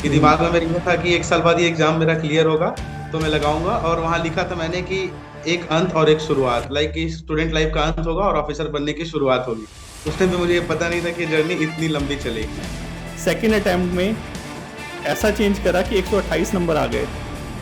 कि हम्म। दिमाग में मेरे ये था कि 1 साल बाद ये एग्जाम मेरा क्लियर होगा, तो मैं लगाऊंगा। और वहां लिखा था मैंने कि एक अंत और एक शुरुआत, लाइक कि स्टूडेंट लाइफ का अंत होगा और ऑफिसर बनने की शुरुआत होगी। उस टाइम पे मुझे ये पता नहीं था कि जर्नी इतनी लंबी चलेगी। सेकेंड अटेम्प्ट में ऐसा चेंज करा कि 128 नंबर आ गए,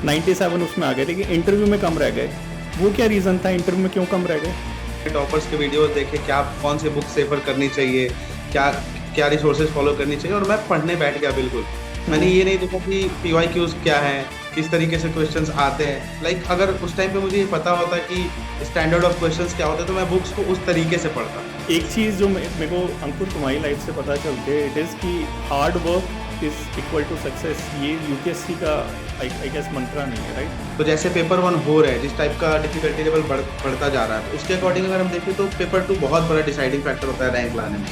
97 उसमें आ गए, लेकिन इंटरव्यू में कम रह गए। वो क्या रीज़न था, इंटरव्यू में क्यों कम रह गए? टॉपर्स के वीडियो देखे, क्या कौन से बुक सेफर करनी चाहिए, क्या क्या रिसोर्सेज फॉलो करनी चाहिए, और मैं पढ़ने बैठ गया बिल्कुल। मैंने ये नहीं देखा कि पीवाईक्यूज क्या है, किस तरीके से क्वेश्चंस आते हैं। लाइक अगर उस टाइम पे मुझे ये पता होता कि स्टैंडर्ड ऑफ क्वेश्चंस क्या होते हैं, तो मैं बुक्स को उस तरीके से पढ़ता। एक चीज़ जो मेरे को अंकुर तुम्हारी लाइफ से पता चलती है, इट इज़ कि hard work is equal to success. ये यूपीएससी का आई गेस मंत्रा नहीं है, राइट? तो जैसे पेपर 1 हो रहा है, जिस टाइप का डिफिकल्टी लेवल बढ़ता जा रहा है, तो उसके अकॉर्डिंग अगर हम देखें तो पेपर 2 बहुत बड़ा डिसाइडिंग फैक्टर होता है रैंक लाने में।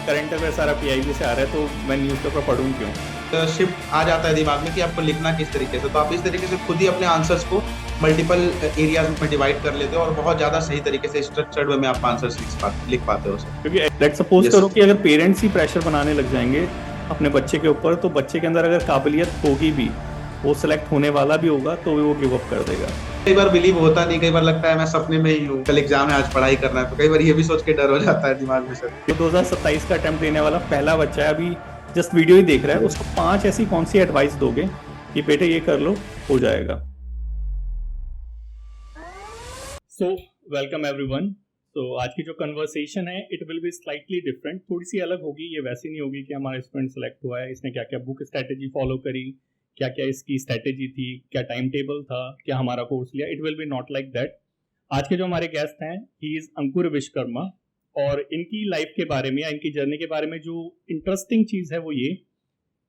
करंट अफेयर सारा पीआईबी से आ रहा है, तो मैं न्यूज़पेपर पढ़ूँ क्यों? तो शिफ्ट आ जाता है दिमाग में कि आपको लिखना किस तरीके से, तो आप इस तरीके से खुद ही अपने आंसर्स को मल्टीपल एरियाज में डिवाइड कर लेते हो और बहुत ज्यादा सही तरीके से स्ट्रक्चर्ड वे में आप आंसर्स लिख पाते हो सर। क्योंकि लेट सपोज यस। करो कि अगर पेरेंट्स ही प्रेशर बनाने लग जाएंगे अपने बच्चे के ऊपर, तो बच्चे के अंदर अगर काबिलियत होगी भी, वो सिलेक्ट होने वाला भी होगा, तो वो गिव अप कर देगा। कई बार बिलीव होता नहीं, कई बार लगता है मैं सपने में ही हूँ, कल एग्जाम है आज पढ़ाई करना है, तो कई बार ये भी सोच के डर हो जाता है दिमाग में सर। जो 2027 का अटेम्प्ट देने वाला पहला बच्चा है, अभी जस्ट वीडियो ही देख रहा है, उसको 5 ऐसी कौन सी एडवाइस दोगे कि बेटे ये कर लो, हो जाएगा? So welcome everyone. तो आज की जो कन्वर्सेशन है, it will be slightly different, थोड़ी सी अलग होगी। ये वैसी नहीं होगी कि हमारा स्टूडेंट सेलेक्ट हुआ है, इसने क्या क्या बुक स्ट्रैटेजी फॉलो करी, क्या क्या इसकी स्ट्रैटेजी थी, क्या टाइम टेबल था, क्या हमारा कोर्स लिया। It will be not like that. आज के जो हमारे गेस्ट हैं, ही इज अंकुर विश्वकर्मा। और इनकी लाइफ के बारे में या इनकी जर्नी के बारे में जो इंटरेस्टिंग चीज़ है वो ये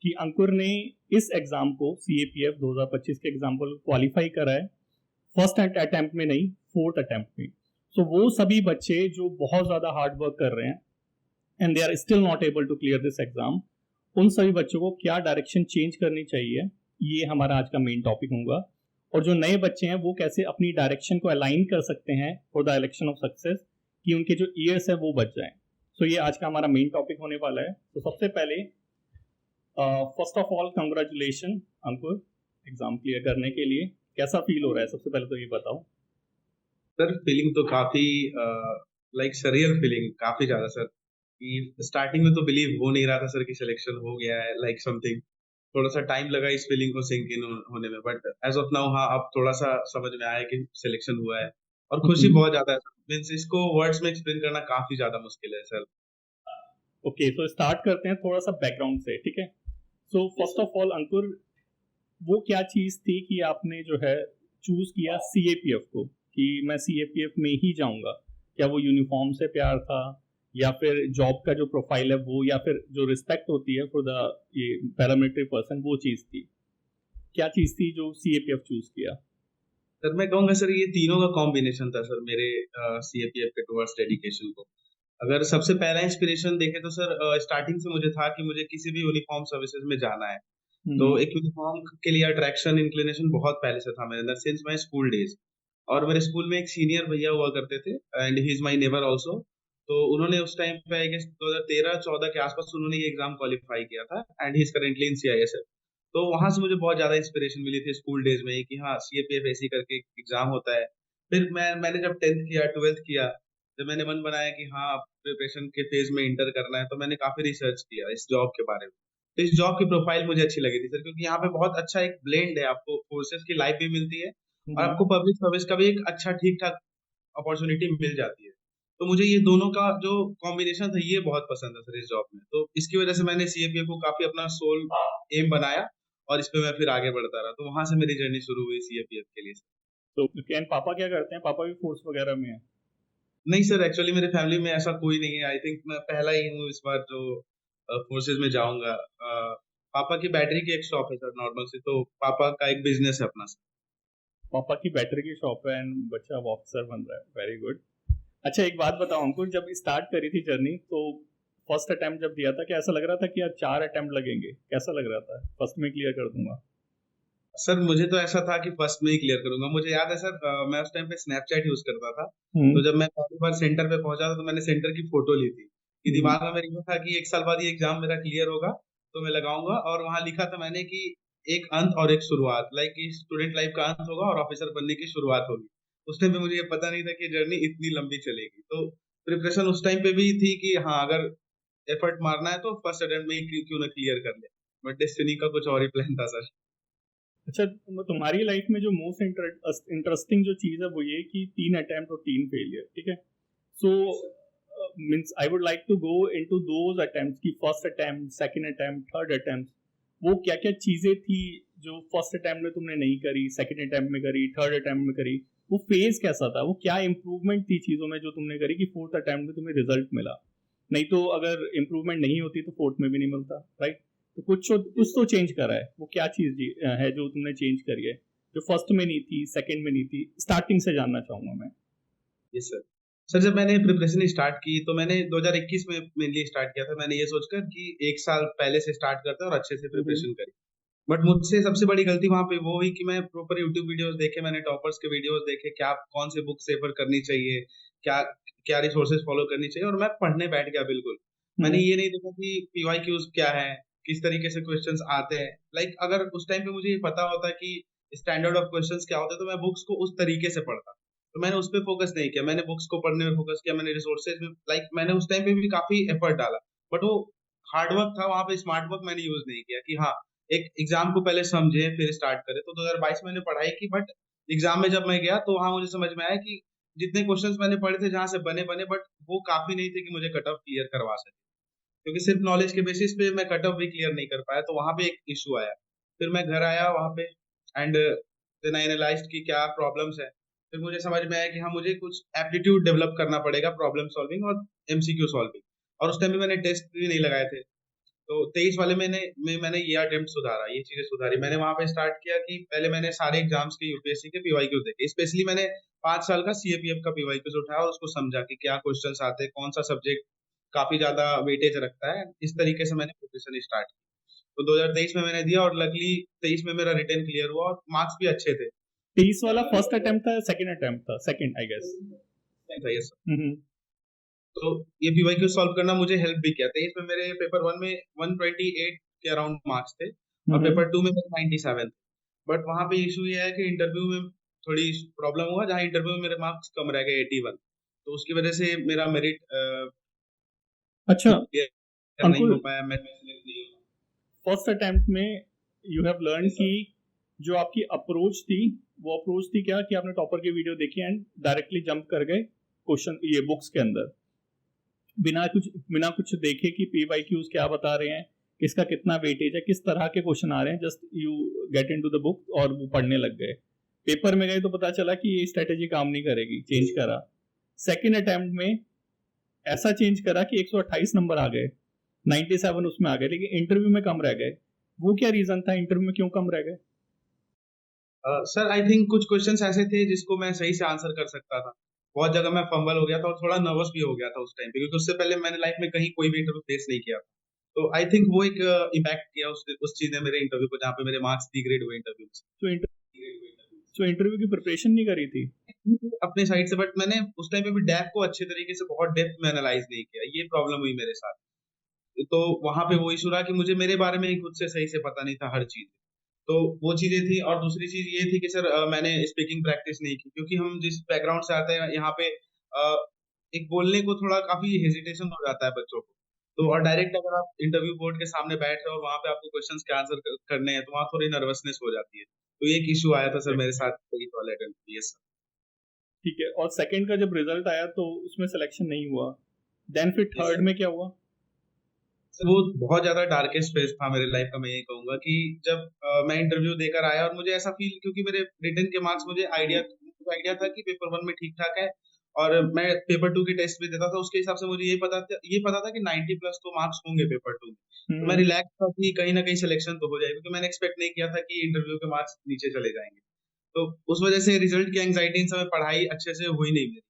कि अंकुर ने इस एग्ज़ाम को, CAPF 2025 के एग्ज़ाम को क्वालिफाई करा है फर्स्ट अटेम्प्ट में नहीं, फोर्थ अटेम्प्ट में। सो वो सभी बच्चे जो बहुत ज़्यादा हार्ड वर्क कर रहे हैं and they are still not able to clear this exam, उन सभी बच्चों को क्या डायरेक्शन चेंज करनी चाहिए, ये हमारा आज का मेन टॉपिक होगा। और जो नए बच्चे हैं वो कैसे अपनी डायरेक्शन को अलाइन कर सकते हैं for the election of success, कि उनके जो ईयर्स है वो बच जाएं। सो ये आज का हमारा मेन टॉपिक होने वाला है। तो सबसे पहले first of all congratulation Ankur, exam clear करने के लिए कैसा फील हो रहा है, सबसे पहले तो ये बताओ। सर फीलिंग तो काफी लाइक सरियल फीलिंग, काफी ज्यादा सर। कि स्टार्टिंग में तो बिलीव हो नहीं रहा था सर कि सिलेक्शन हो गया है, लाइक समथिंग। थोड़ा सा टाइम लगा इस फीलिंग को सिंक इन होने में, बट एज ऑफ नाउ हाँ, अब थोड़ा सा समझ में आया कि सिलेक्शन हुआ है। और खुशी बहुत ज्यादा है सर, मीन्स इसको वर्ड्स में एक्सप्लेन करना काफी ज्यादा मुश्किल है सर। ओके, तो स्टार्ट करते हैं थोड़ा सा बैकग्राउंड से, ठीक है? सो फर्स्ट ऑफ ऑल अंकुर, वो क्या चीज़ थी कि आपने जो है चूज किया CAPF को, कि मैं CAPF में ही जाऊंगा? क्या वो यूनिफॉर्म से प्यार था, या फिर जॉब का जो प्रोफाइल है वो, या फिर जो रिस्पेक्ट होती है फॉर द ये पैरामिलिट्री पर्सन, वो चीज़ थी? क्या चीज़ थी जो CAPF चूज किया? सर मैं कहूंगा सर ये तीनों का कॉम्बिनेशन था सर मेरे सीएपीएफ के टुवर्ड्स डेडिकेशन को। अगर सबसे पहला इंस्पिरेशन देखे तो सर स्टार्टिंग से मुझे था कि मुझे किसी भी यूनिफॉर्म सर्विसेज में जाना है। तो एक यूनिफॉर्म के लिए अट्रैक्शन, इंक्लिनेशन बहुत पहले से था मेरे अंदर, सिंस माय स्कूल डेज। और मेरे स्कूल में एक सीनियर भैया हुआ करते थे, and he is my neighbour also. तो उन्होंने उस टाइम पे आई गेस 2013-14 के आसपास उन्होंने ये एग्जाम क्वालिफाई किया था, and he is currently in CISF. तो वहां से मुझे बहुत ज्यादा इंस्पिरेशन मिली थी स्कूल डेज में ही कि हाँ, सीएपीएफ ऐसी करके एग्जाम होता है। फिर मैंने जब 10th किया, 12th किया, जब मैंने मन बनाया कि हाँ अब प्रिपरेशन के फेज में इंटर करना है, तो मैंने काफी रिसर्च किया इस जॉब के बारे में। तो इस जॉब की प्रोफाइल मुझे अच्छी लगी थी सर, क्योंकि यहाँ पे बहुत अच्छा एक ब्लेंड है, आपको फोर्सेस की लाइफ भी मिलती है और आपको पब्लिक सर्विस का भी एक अच्छा ठीक ठाक अपॉर्चुनिटी मिल जाती है। तो मुझे ये दोनों का जो कॉम्बिनेशन था ये बहुत पसंद है सर इस जॉब में। तो इसकी वजह से मैंने सीएपीएफ को काफी अपना सोल एम बनाया और इस पे मैं फिर आगे बढ़ता रहा। तो वहां से मेरी जर्नी शुरू हुई सीएपीएफ के लिए। तो एंड पापा क्या करते हैं? पापा भी फोर्स वगैरह में है? नहीं सर, एक्चुअली मेरे फैमिली में ऐसा कोई नहीं है। आई थिंक मैं पहला ही हूँ इस बार जो फोर्सेज में जाऊंगा। पापा की बैटरी की एक शॉप है सर नॉर्मल से, तो पापा का एक बिजनेस है अपना सर। पापा की बैटरी की शॉप है एंड बच्चा अब ऑफिसर बन रहा है, वेरी गुड। अच्छा, एक बात बताओ अंकुर, जब स्टार्ट करी थी जर्नी, तो फर्स्ट अटेम्प्ट जब दिया था, क्या ऐसा लग रहा था कि यार 4 अटेम्प्ट लगेंगे? कैसा लग रहा था फर्स्ट में क्लियर कर दूंगा? सर मुझे तो ऐसा था कि फर्स्ट में ही क्लियर करूंगा। मुझे याद है सर, मैं उस टाइम पे स्नैपचैट यूज करता था। तो जब मैं पहली बार सेंटर पे पहुंचा था, तो मैंने सेंटर की फोटो ली थी कि दिमाग में मेरे ये था कि 1 साल बाद ये एग्जाम मेरा क्लियर होगा, तो मैं लगाऊंगा, और वहां लिखा था मैंने कि एक अंत और एक शुरुआत, लाइक स्टूडेंट लाइफ का अंत होगा और ऑफिसर बनने की शुरुआत होगी। उस टाइम पे मुझे ये पता नहीं था कि जर्नी इतनी लंबी चलेगी। तो प्रिपरेशन उस टाइम पे भी थी कि हाँ, अगर एफर्ट मारना है तो फर्स्ट अटेम्प्ट में ही क्यों ना क्लियर कर ले। बट डेस्टिनी का कुछ और ही प्लान था सर। अच्छा, तुम्हारी लाइफ में जो मोस्ट इंटरेस्टिंग जो चीज़ है वो ये कि 3 अटेम्प्ट और 3 फेलियर, ठीक है। So means I would like to go into those attempts की first attempt, second attempt, third attempt, वो क्या क्या चीज़ें थी जो फर्स्ट अटेम्प्ट में तुमने नहीं करी, सेकंड अटेम्प्ट में करी, थर्ड अटेम्प्ट में करी, वो फेज कैसा था, वो क्या इंप्रूवमेंट थी चीज़ों में जो तुमने करी कि फोर्थ अटेम्प्ट में तुम्हें रिजल्ट मिला। नहीं तो अगर इंप्रूवमेंट नहीं होती तो फोर्थ में भी नहीं मिलता, राइट। तो कुछ तो चेंज करा है, वो क्या चीज़ है जो तुमने चेंज करी है, जो फर्स्ट में नहीं थी, सेकंड में नहीं थी, स्टार्टिंग से जानना चाहूंगा मैं। Yes sir. सर जब मैंने प्रिपरेशन स्टार्ट की तो मैंने 2021 में मेनली स्टार्ट किया था। मैंने ये सोचकर कि एक साल पहले से स्टार्ट करते हैं और अच्छे से प्रिपरेशन करी। बट मुझसे सबसे बड़ी गलती वहां पे वो हुई कि मैं प्रॉपर यूट्यूब वीडियोस देखे, मैंने टॉपर्स के वीडियोस देखे, क्या कौन से बुक रेफर करनी चाहिए, क्या क्या रिसोर्सेज फॉलो करनी चाहिए, और मैं पढ़ने बैठ गया बिल्कुल। मैंने ये नहीं देखा कि पीवाईक्यूज क्या है, किस तरीके से क्वेश्चंस आते हैं। लाइक अगर उस टाइम पे मुझे ये पता होता कि स्टैंडर्ड ऑफ क्वेश्चंस क्या होते हैं तो मैं बुक्स को उस तरीके से पढ़ता। तो मैंने उस पर फोकस नहीं किया, मैंने बुक्स को पढ़ने में फोकस किया, मैंने रिसोर्सेज में, लाइक मैंने उस टाइम पे भी काफी एफर्ट डाला। बट वो हार्ड वर्क था, वहां पे स्मार्ट वर्क मैंने यूज नहीं किया कि हाँ, एक एग्जाम को पहले समझे फिर स्टार्ट करे। तो 2022 में मैंने पढ़ाई की, बट एग्जाम में जब मैं गया तो वहां मुझे समझ में आया कि जितने क्वेश्चंस मैंने पढ़े थे जहां से बने बने, बट वो काफी नहीं थे कि मुझे कट ऑफ क्लियर करवा सके, क्योंकि सिर्फ नॉलेज के बेसिस पे मैं कट ऑफ भी क्लियर नहीं कर पाया। तो वहां पे एक इशू आया। फिर मैं घर आया वहां पे, एंड देन आई एनालाइज्ड कि क्या प्रॉब्लम्स है। फिर मुझे समझ में आया कि हाँ, मुझे कुछ एप्टीट्यूड डेवलप करना पड़ेगा, प्रॉब्लम सॉल्विंग और एमसीक्यू सॉल्विंग। और उस टाइम में मैंने टेस्ट भी नहीं लगाए थे। तो 23 वाले मैंने ये अटेम्प्ट सुधारा, ये चीजें सुधारी। मैंने वहां पे स्टार्ट किया कि पहले मैंने सारे एग्जाम्स के यूपीएससी के पीवाईक्यू देखे। स्पेशली मैंने 5 साल का सीएपीएफ का पीवाईक्यूज उठाया और उसको समझा कि क्या क्वेश्चंस आते हैं, कौन सा सब्जेक्ट काफी ज्यादा वेटेज रखता है। इस तरीके से मैंने प्रिपरेशन स्टार्ट की। तो 2023 में मैंने दिया, और लकली 23 में मेरा रिटर्न क्लियर हुआ और मार्क्स भी अच्छे थे। 23 वाला फर्स्ट अटेम्प्ट था, सेकंड अटेम्प्ट था, second I guess. Yes sir. तो ये पीवाईक्यू सॉल्व करना मुझे हेल्प भी किया। 23 में मेरे पेपर 1 में 128 के अराउंड मार्क्स थे, और पेपर 2 में मेरे 97 थे। बट वहां पे इशू ये है कि इंटरव्यू में थोड़ी प्रॉब्लम हुआ, जहाँ इंटरव्यू में मेरे मार्क्स कम रह गए 81। तो उसकी वजह से मेरा मेरिट अच्छा नहीं अंकुल, हो पाया, मैं select नहीं हुआ। फर्स्ट अटेम्प्ट में यू हैव लर्न कि जो आपकी अप्रोच थी, वो अप्रोच थी क्या कि आपने टॉपर की वीडियो देखी एंड डायरेक्टली जंप कर गए क्वेश्चन ये बुक्स के अंदर, बिना कुछ देखे कि पीवाईक्यूज क्या बता रहे हैं, किसका कितना वेटेज है, किस तरह के क्वेश्चन आ रहे हैं, just you get into the book और वो पढ़ने लग गए। पेपर में गए तो पता चला कि ये स्ट्रेटेजी काम नहीं करेगी, चेंज करा। सेकंड अटेम्प्ट में ऐसा चेंज करा कि 128 नंबर आ गए, 97 उसमें आ गए, लेकिन इंटरव्यू में कम रह गए। वो क्या रीजन था, इंटरव्यू में क्यों कम रह गए? सर आई थिंक कुछ क्वेश्चंस ऐसे थे जिसको मैं सही से आंसर कर सकता था। बहुत जगह मैं फंबल हो गया था और थोड़ा नर्वस भी हो गया था उस टाइम पे, क्योंकि उससे पहले मैंने लाइफ में कहीं कोई भी इंटरव्यू फेस नहीं किया था। तो आई थिंक वो एक इम्पैक्ट किया उस चीज ने मेरे इंटरव्यू को, जहाँ पे मेरे मार्क्स डिग्रेड हुए इंटरव्यू में। तो इंटरव्यू की प्रिपरेशन नहीं करी थी अपने साइड से, बट मैंने उस टाइम पे भी डेप्थ को अच्छे तरीके से बहुत डेप्थ में एनालाइज नहीं किया। ये प्रॉब्लम हुई मेरे साथ। तो वहां पे वो इशू रहा कि मुझे मेरे बारे में ही खुद से सही से पता नहीं था हर चीज। तो वो चीजें थी। और दूसरी चीज ये थी कि सर मैंने स्पीकिंग प्रैक्टिस नहीं की, क्योंकि हम जिस बैकग्राउंड से आते हैं यहाँ पे एक बोलने को थोड़ा काफी हेजिटेशन हो जाता है बच्चों को। तो और डायरेक्ट अगर आप इंटरव्यू बोर्ड के सामने बैठ रहे हो और वहां पे आपको क्वेश्चंस के आंसर करने हैं, तो वहाँ थोड़ी नर्वसनेस हो जाती है। तो ये एक इशू आया था सर मेरे साथ इस वाले अटेम्प्ट में। यस ठीक है, और सेकंड का जब रिजल्ट आया तो उसमें सिलेक्शन नहीं हुआ, देन फिर थर्ड सर। में क्या हुआ? वो बहुत ज्यादा डार्केस्ट फेज था मेरे लाइफ का। मैं ये कहूंगा कि जब मैं इंटरव्यू देकर आया और मुझे ऐसा फील, क्योंकि मेरे रिटन के मार्क्स मुझे आइडिया था कि पेपर 1 में ठीक ठाक है, और मैं पेपर 2 की टेस्ट भी देता था, उसके हिसाब से मुझे ये पता था कि 90 प्लस तो मार्क्स होंगे पेपर 2 में। तो मैं रिलैक्स था कि कहीं ना कहीं सिलेक्शन तो हो जाएगा, क्योंकि मैंने एक्सपेक्ट नहीं किया था कि इंटरव्यू के मार्क्स नीचे चले जाएंगे। तो उस वजह से रिजल्ट की एंग्जाइटी, इन समय पढ़ाई अच्छे से हुई नहीं मेरी।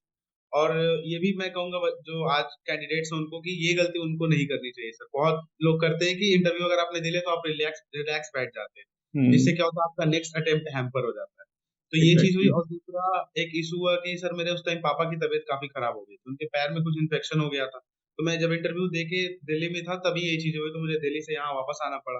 और ये भी मैं कहूंगा जो आज कैंडिडेट्स हैं उनको, कि ये गलती उनको नहीं करनी चाहिए सर। बहुत लोग करते हैं कि इंटरव्यू अगर आपने दे लिया तो आप रिलैक्स रिलैक्स बैठ जाते हैं, जिससे क्या होता है आपका नेक्स्ट अटेम्प्ट हैम्पर हो जाता है। तो ये चीज हुई। और दूसरा एक इशू हुआ कि सर मेरे उस टाइम पापा की तबीयत काफी खराब हो गई थी, उनके पैर में कुछ इन्फेक्शन हो गया था। तो मैं जब इंटरव्यू दे के दिल्ली में था तभी ये चीज़ हुई, तो मुझे दिल्ली से यहाँ वापस आना पड़ा।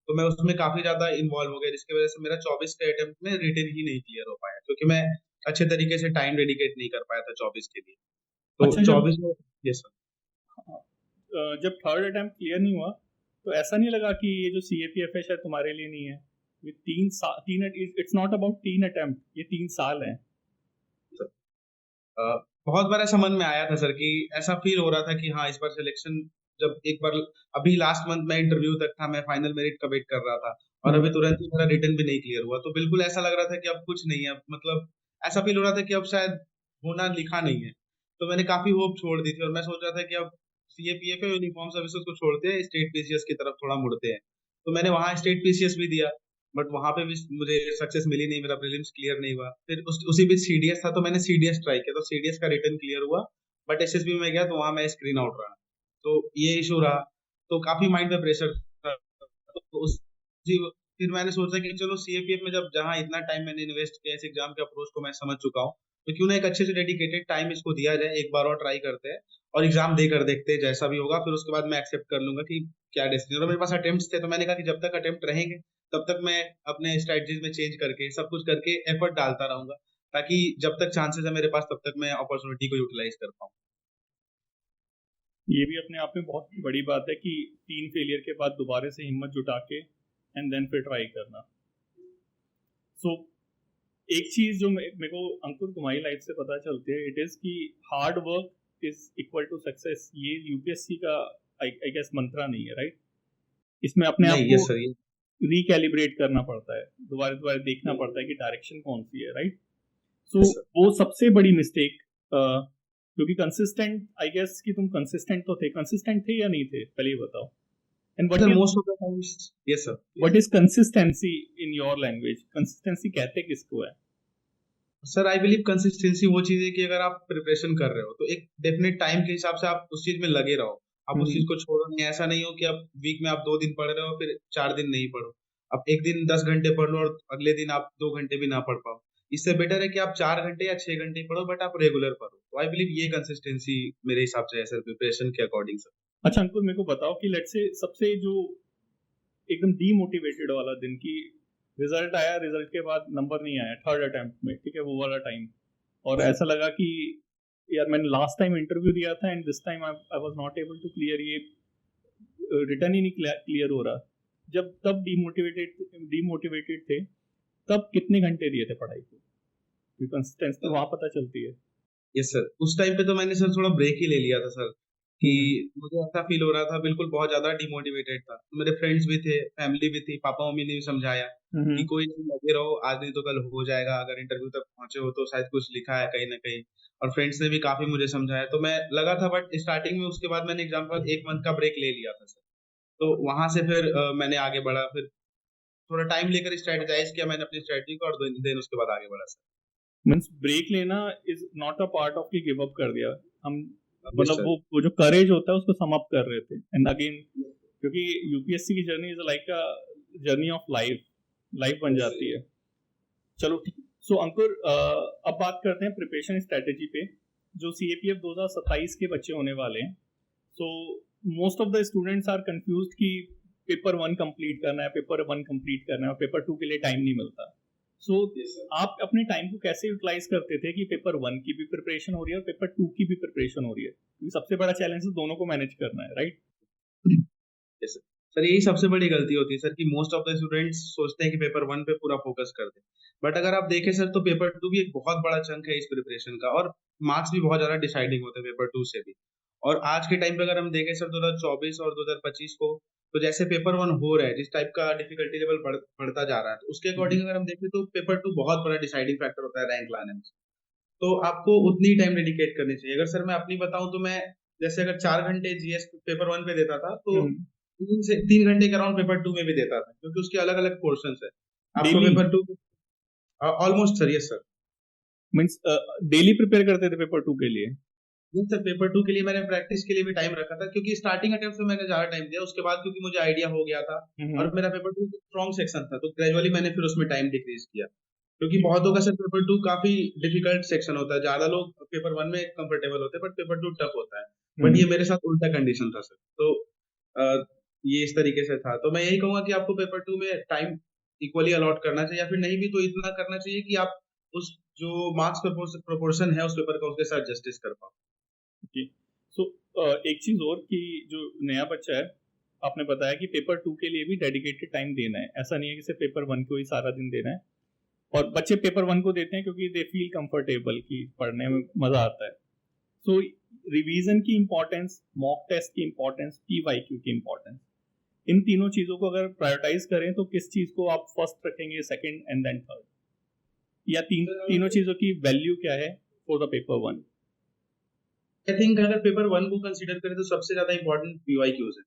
तो मैं उसमें काफ़ी ज़्यादा इन्वॉल्व हो गया, जिसकी वज़ह से मेरा 24 के अटेम्प्ट में रिटन ही नहीं क्लियर हो पाया, क्योंकि मैं अच्छे तरीके से टाइम डेडिकेट नहीं कर पाया था 24 के लिए। तो अच्छा, 24 में यस सर। जब थर्ड अटेम्प्ट क्लियर नहीं हुआ तो ऐसा नहीं लगा कि ये जो CAPF है शायद तुम्हारे लिए नहीं है? ये 3 इट्स नॉट अबाउट 3 अटेम्प्ट, ये 3 साल है। अ, बहुत बार ऐसा मन में आया था सर कि ऐसा फील हो रहा था कि हाँ, इस बार सिलेक्शन, जब एक बार अभी लास्ट मंथ मैं इंटरव्यू तक था, मैं फाइनल मेरिट का वेट कर रहा था और अभी तुरंत ही मेरा रिटन भी नहीं क्लियर हुआ, तो बिल्कुल ऐसा लग रहा था कि अब कुछ नहीं है, मतलब ऐसा फील हो रहा था कि अब शायद होना लिखा नहीं है। तो मैंने काफी होप छोड़ दी थी और मैं सोच रहा था कि अब CAPF यूनिफॉर्म सर्विसेज को छोड़ते हैं, स्टेट PCS की तरफ थोड़ा मुड़ते हैं। तो मैंने वहाँ स्टेट PCS भी दिया, बट वहाँ पे भी मुझे सक्सेस मिली नहीं, मेरा प्रीलिम्स क्लियर नहीं हुआ। फिर उसी बीच CDS था, तो मैंने CDS ट्राई किया, तो CDS का रिटन क्लियर हुआ, बट SSB में गया तो वहाँ मैं स्क्रीन आउट रहा। तो ये इशू रहा, तो काफी माइंड पे प्रेशर था। तो उस जी फिर मैंने सोचा कि चलो CAPF में जब जहाँ इतना टाइम मैंने इन्वेस्ट किया इस एग्जाम के अप्रोच को मैं समझ चुका हूँ, तो क्यों ना एक अच्छे से डेडिकेटेड टाइम इसको दिया जाए, एक बार और ट्राई करते हैं और एग्जाम देकर देखते हैं, जैसा भी होगा फिर उसके बाद मैं एक्सेप्ट कर लूंगा कि क्या डेस्टिनी। और मेरे पास अटेम्प्ट्स थे, तो मैंने कहा कि जब तक अटेम्प्ट रहेंगे तब तक मैं अपने स्ट्रेटजीज में चेंज करके सब कुछ करके एफर्ट डालता रहूंगा, ताकि जब तक चांसेस है मेरे पास तब तक मैं अपॉर्चुनिटी को यूटिलाइज कर पाऊँ। ये भी अपने आप में बहुत बड़ी बात है कि 3 फेलियर के बाद दोबारा से हिम्मत जुटा के एंड देन फिर ट्राई करना। सो एक चीज जो मेरे को अंकुर तुम्हारी लाइफ से पता चलती है, इट इज कि hard work is equal to success. ये UPSC का आई गेस मंत्रा नहीं है, राइट? इसमें अपने आप नहीं, को यस सर, ये रिकैलिब्रेट करना पड़ता है, दोबारा दोबारा देखना पड़ता है कि डायरेक्शन कौन सी है, राइट? So yes sir. वो सबसे बड़ी मिस्टेक, क्योंकि कंसिस्टेंट, आई गेस कि तुम कंसिस्टेंट तो थे, कंसिस्टेंट थे या नहीं थे, पहले ये बताओ। And sir most of the times yes sir. What is consistency in your language? Consistency कहते किसको है? सर आई बिलीव कंसिस्टेंसी वो चीज है कि अगर आप प्रिपरेशन कर रहे हो तो एक डेफिनेट टाइम के हिसाब से आप उस चीज में लगे रहो, आप उस चीज को छोड़ो नहीं। ऐसा नहीं हो कि आप वीक में आप 2 दिन पढ़ रहे हो फिर 4 दिन नहीं पढ़ो, आप एक दिन 10 घंटे पढ़ लो और अगले दिन आप 2 घंटे भी ना पढ़ पाओ। इससे बेटर है कि आप 4 घंटे या 6 घंटे पढ़ो, बट आप रेगुलर पढ़ो। तो आई बिलीव ये कंसिस्टेंसी मेरे हिसाब से है सर, प्रिपरेशन के अकॉर्डिंग सर। अच्छा अंकुर, मेरे को बताओ कि लेट्स से सबसे जो एकदम डीमोटिवेटेड वाला दिन, की रिजल्ट आया, रिजल्ट के बाद नंबर नहीं आया थर्ड अटेम्प्ट में, ठीक है, वो वाला टाइम, और ऐसा लगा कि यार मैंने लास्ट टाइम इंटरव्यू दिया था and this time I was not able to clear, ये रिटर्न ही नहीं क्लियर हो रहा। जब तब डीमोटिवेटेड थे, तब कितने घंटे दिए थे पढ़ाई को? कंसिस्टेंसी तो वहां पता चलती है। यस सर, उस टाइम पे तो मैंने सर थोड़ा ब्रेक ही ले लिया था सर, कि मुझे ऐसा फील हो रहा था, बिल्कुल बहुत ज्यादा डिमोटिवेटेड था। तो मेरे फ्रेंड्स भी थे, फैमिली भी थी, पापा मम्मी ने भी समझाया कि कोई नहीं, लगे रहो, आज नहीं तो कल हो जाएगा, अगर इंटरव्यू तक पहुंचे हो तो शायद कुछ लिखा है कहीं ना कहीं। और फ्रेंड्स ने भी काफी मुझे समझाया, तो मैं लगा था, बट स्टार्टिंग में उसके बाद मैंने एग्जाम पर 1 मंथ का ब्रेक ले लिया था सर। तो वहां से फिर मैंने आगे बढ़ा, फिर थोड़ा टाइम लेकर स्ट्रेटेजाइज किया मैंने अपनी स्ट्रेटजी को, और देन उसके बाद आगे बढ़ा सर। मींस ब्रेक लेना is not a part of कि गिव अप कर दिया हम, यस मतलब सर। वो जो करेज होता है उसको सम अप कर रहे थे एंड अगेन, क्योंकि UPSC की journey is like a journey of life, life बन जाती है। चलो ठीक। सो अंकुर, अब बात करते हैं प्रिपरेशन स्ट्रेटेजी पे, जो CAPF 2027 के बच्चे होने वाले हैं। So most of the students are confused कि पेपर 1 कंप्लीट करना है, पेपर 1 कंप्लीट करना है और पेपर 2 के लिए टाइम नहीं मिलता। सो आप अपने टाइम को कैसे यूटिलाइज करते थे कि पेपर 1 की भी प्रिपरेशन हो रही है और पेपर 2 की भी प्रिपरेशन हो रही है? क्योंकि सबसे बड़ा चैलेंज है दोनों को मैनेज करना है, राइट? Yes sir. सर यही सबसे बड़ी गलती होती है सर, कि मोस्ट ऑफ द स्टूडेंट्स सोचते हैं कि पेपर 1 पे पूरा फोकस कर दें, बट अगर आप देखें सर तो पेपर 2 भी एक बहुत बड़ा चंक है इस प्रिपरेशन का, और मार्क्स भी बहुत ज्यादा डिसाइडिंग होते हैं पेपर 2 से भी। और आज के टाइम पे अगर हम देखें सर 2024 और 2025 को, तो जैसे पेपर 1 हो रहा है, जिस टाइप का डिफिकल्टी लेवल बढ़ता जा रहा है, तो उसके अकॉर्डिंग अगर हम देखें तो पेपर 2 बहुत बड़ा डिसाइडिंग फैक्टर होता है रैंक लाने में। तो आपको उतनी टाइम डेडिकेट करनी चाहिए। अगर सर मैं अपनी बताऊं तो मैं जैसे अगर 4 घंटे GS पेपर 1 पे देता था, तो 3 घंटे के अराउंड पेपर 2 में भी देता था, क्योंकि उसके अलग अलग पोर्शन है। आपको daily paper 2 almost sir, yes sir. Means daily prepare करते थे पेपर 2 के लिए? नहीं सर, पेपर 2 के लिए मैंने प्रैक्टिस के लिए भी टाइम रखा था, क्योंकि स्टार्टिंग अटेम्प्ट में मैंने ज्यादा टाइम दिया, उसके बाद क्योंकि मुझे आइडिया हो गया था और मेरा पेपर 2 स्ट्रॉन्ग सेक्शन था, तो ग्रेजुअली मैंने फिर उसमें टाइम डिक्रीज किया। क्योंकि बहुतों का सर पेपर 2 काफी डिफिकल्ट सेक्शन होता है, ज्यादा लोग पेपर 1 में कंफर्टेबल होते हैं, बट पेपर 2 टफ होता है। बट ये मेरे साथ उल्टा कंडीशन था सर। तो ये इस तरीके से था। तो मैं यही कहूंगा कि आपको पेपर 2 में टाइम इक्वली अलॉट करना चाहिए, या फिर नहीं भी तो इतना करना चाहिए कि आप उस जो मार्क्स प्रोपोर्शन है उस पेपर का उसके साथ जस्टिस कर पाओ। ओके। सो एक चीज और कि जो नया बच्चा है, आपने बताया कि पेपर 2 के लिए भी डेडिकेटेड टाइम देना है, ऐसा नहीं है कि सिर्फ पेपर 1 को ही सारा दिन देना है। और बच्चे पेपर 1 को देते हैं क्योंकि दे फील कंफर्टेबल कि पढ़ने में मजा आता है। सो रिवीजन की इंपॉर्टेंस, मॉक टेस्ट की इंपॉर्टेंस, पीवाईक्यू की इंपॉर्टेंस, इन तीनों चीजों को अगर प्रायोरिटाइज करें तो किस चीज को आप फर्स्ट रखेंगे, सेकंड एंड देन थर्ड, या तीनों चीजों की वैल्यू क्या है for the paper 1? I think अगर पेपर 1 को कंसीडर करें तो सबसे ज्यादा इंपॉर्टेंट पीवाईक्यूज है,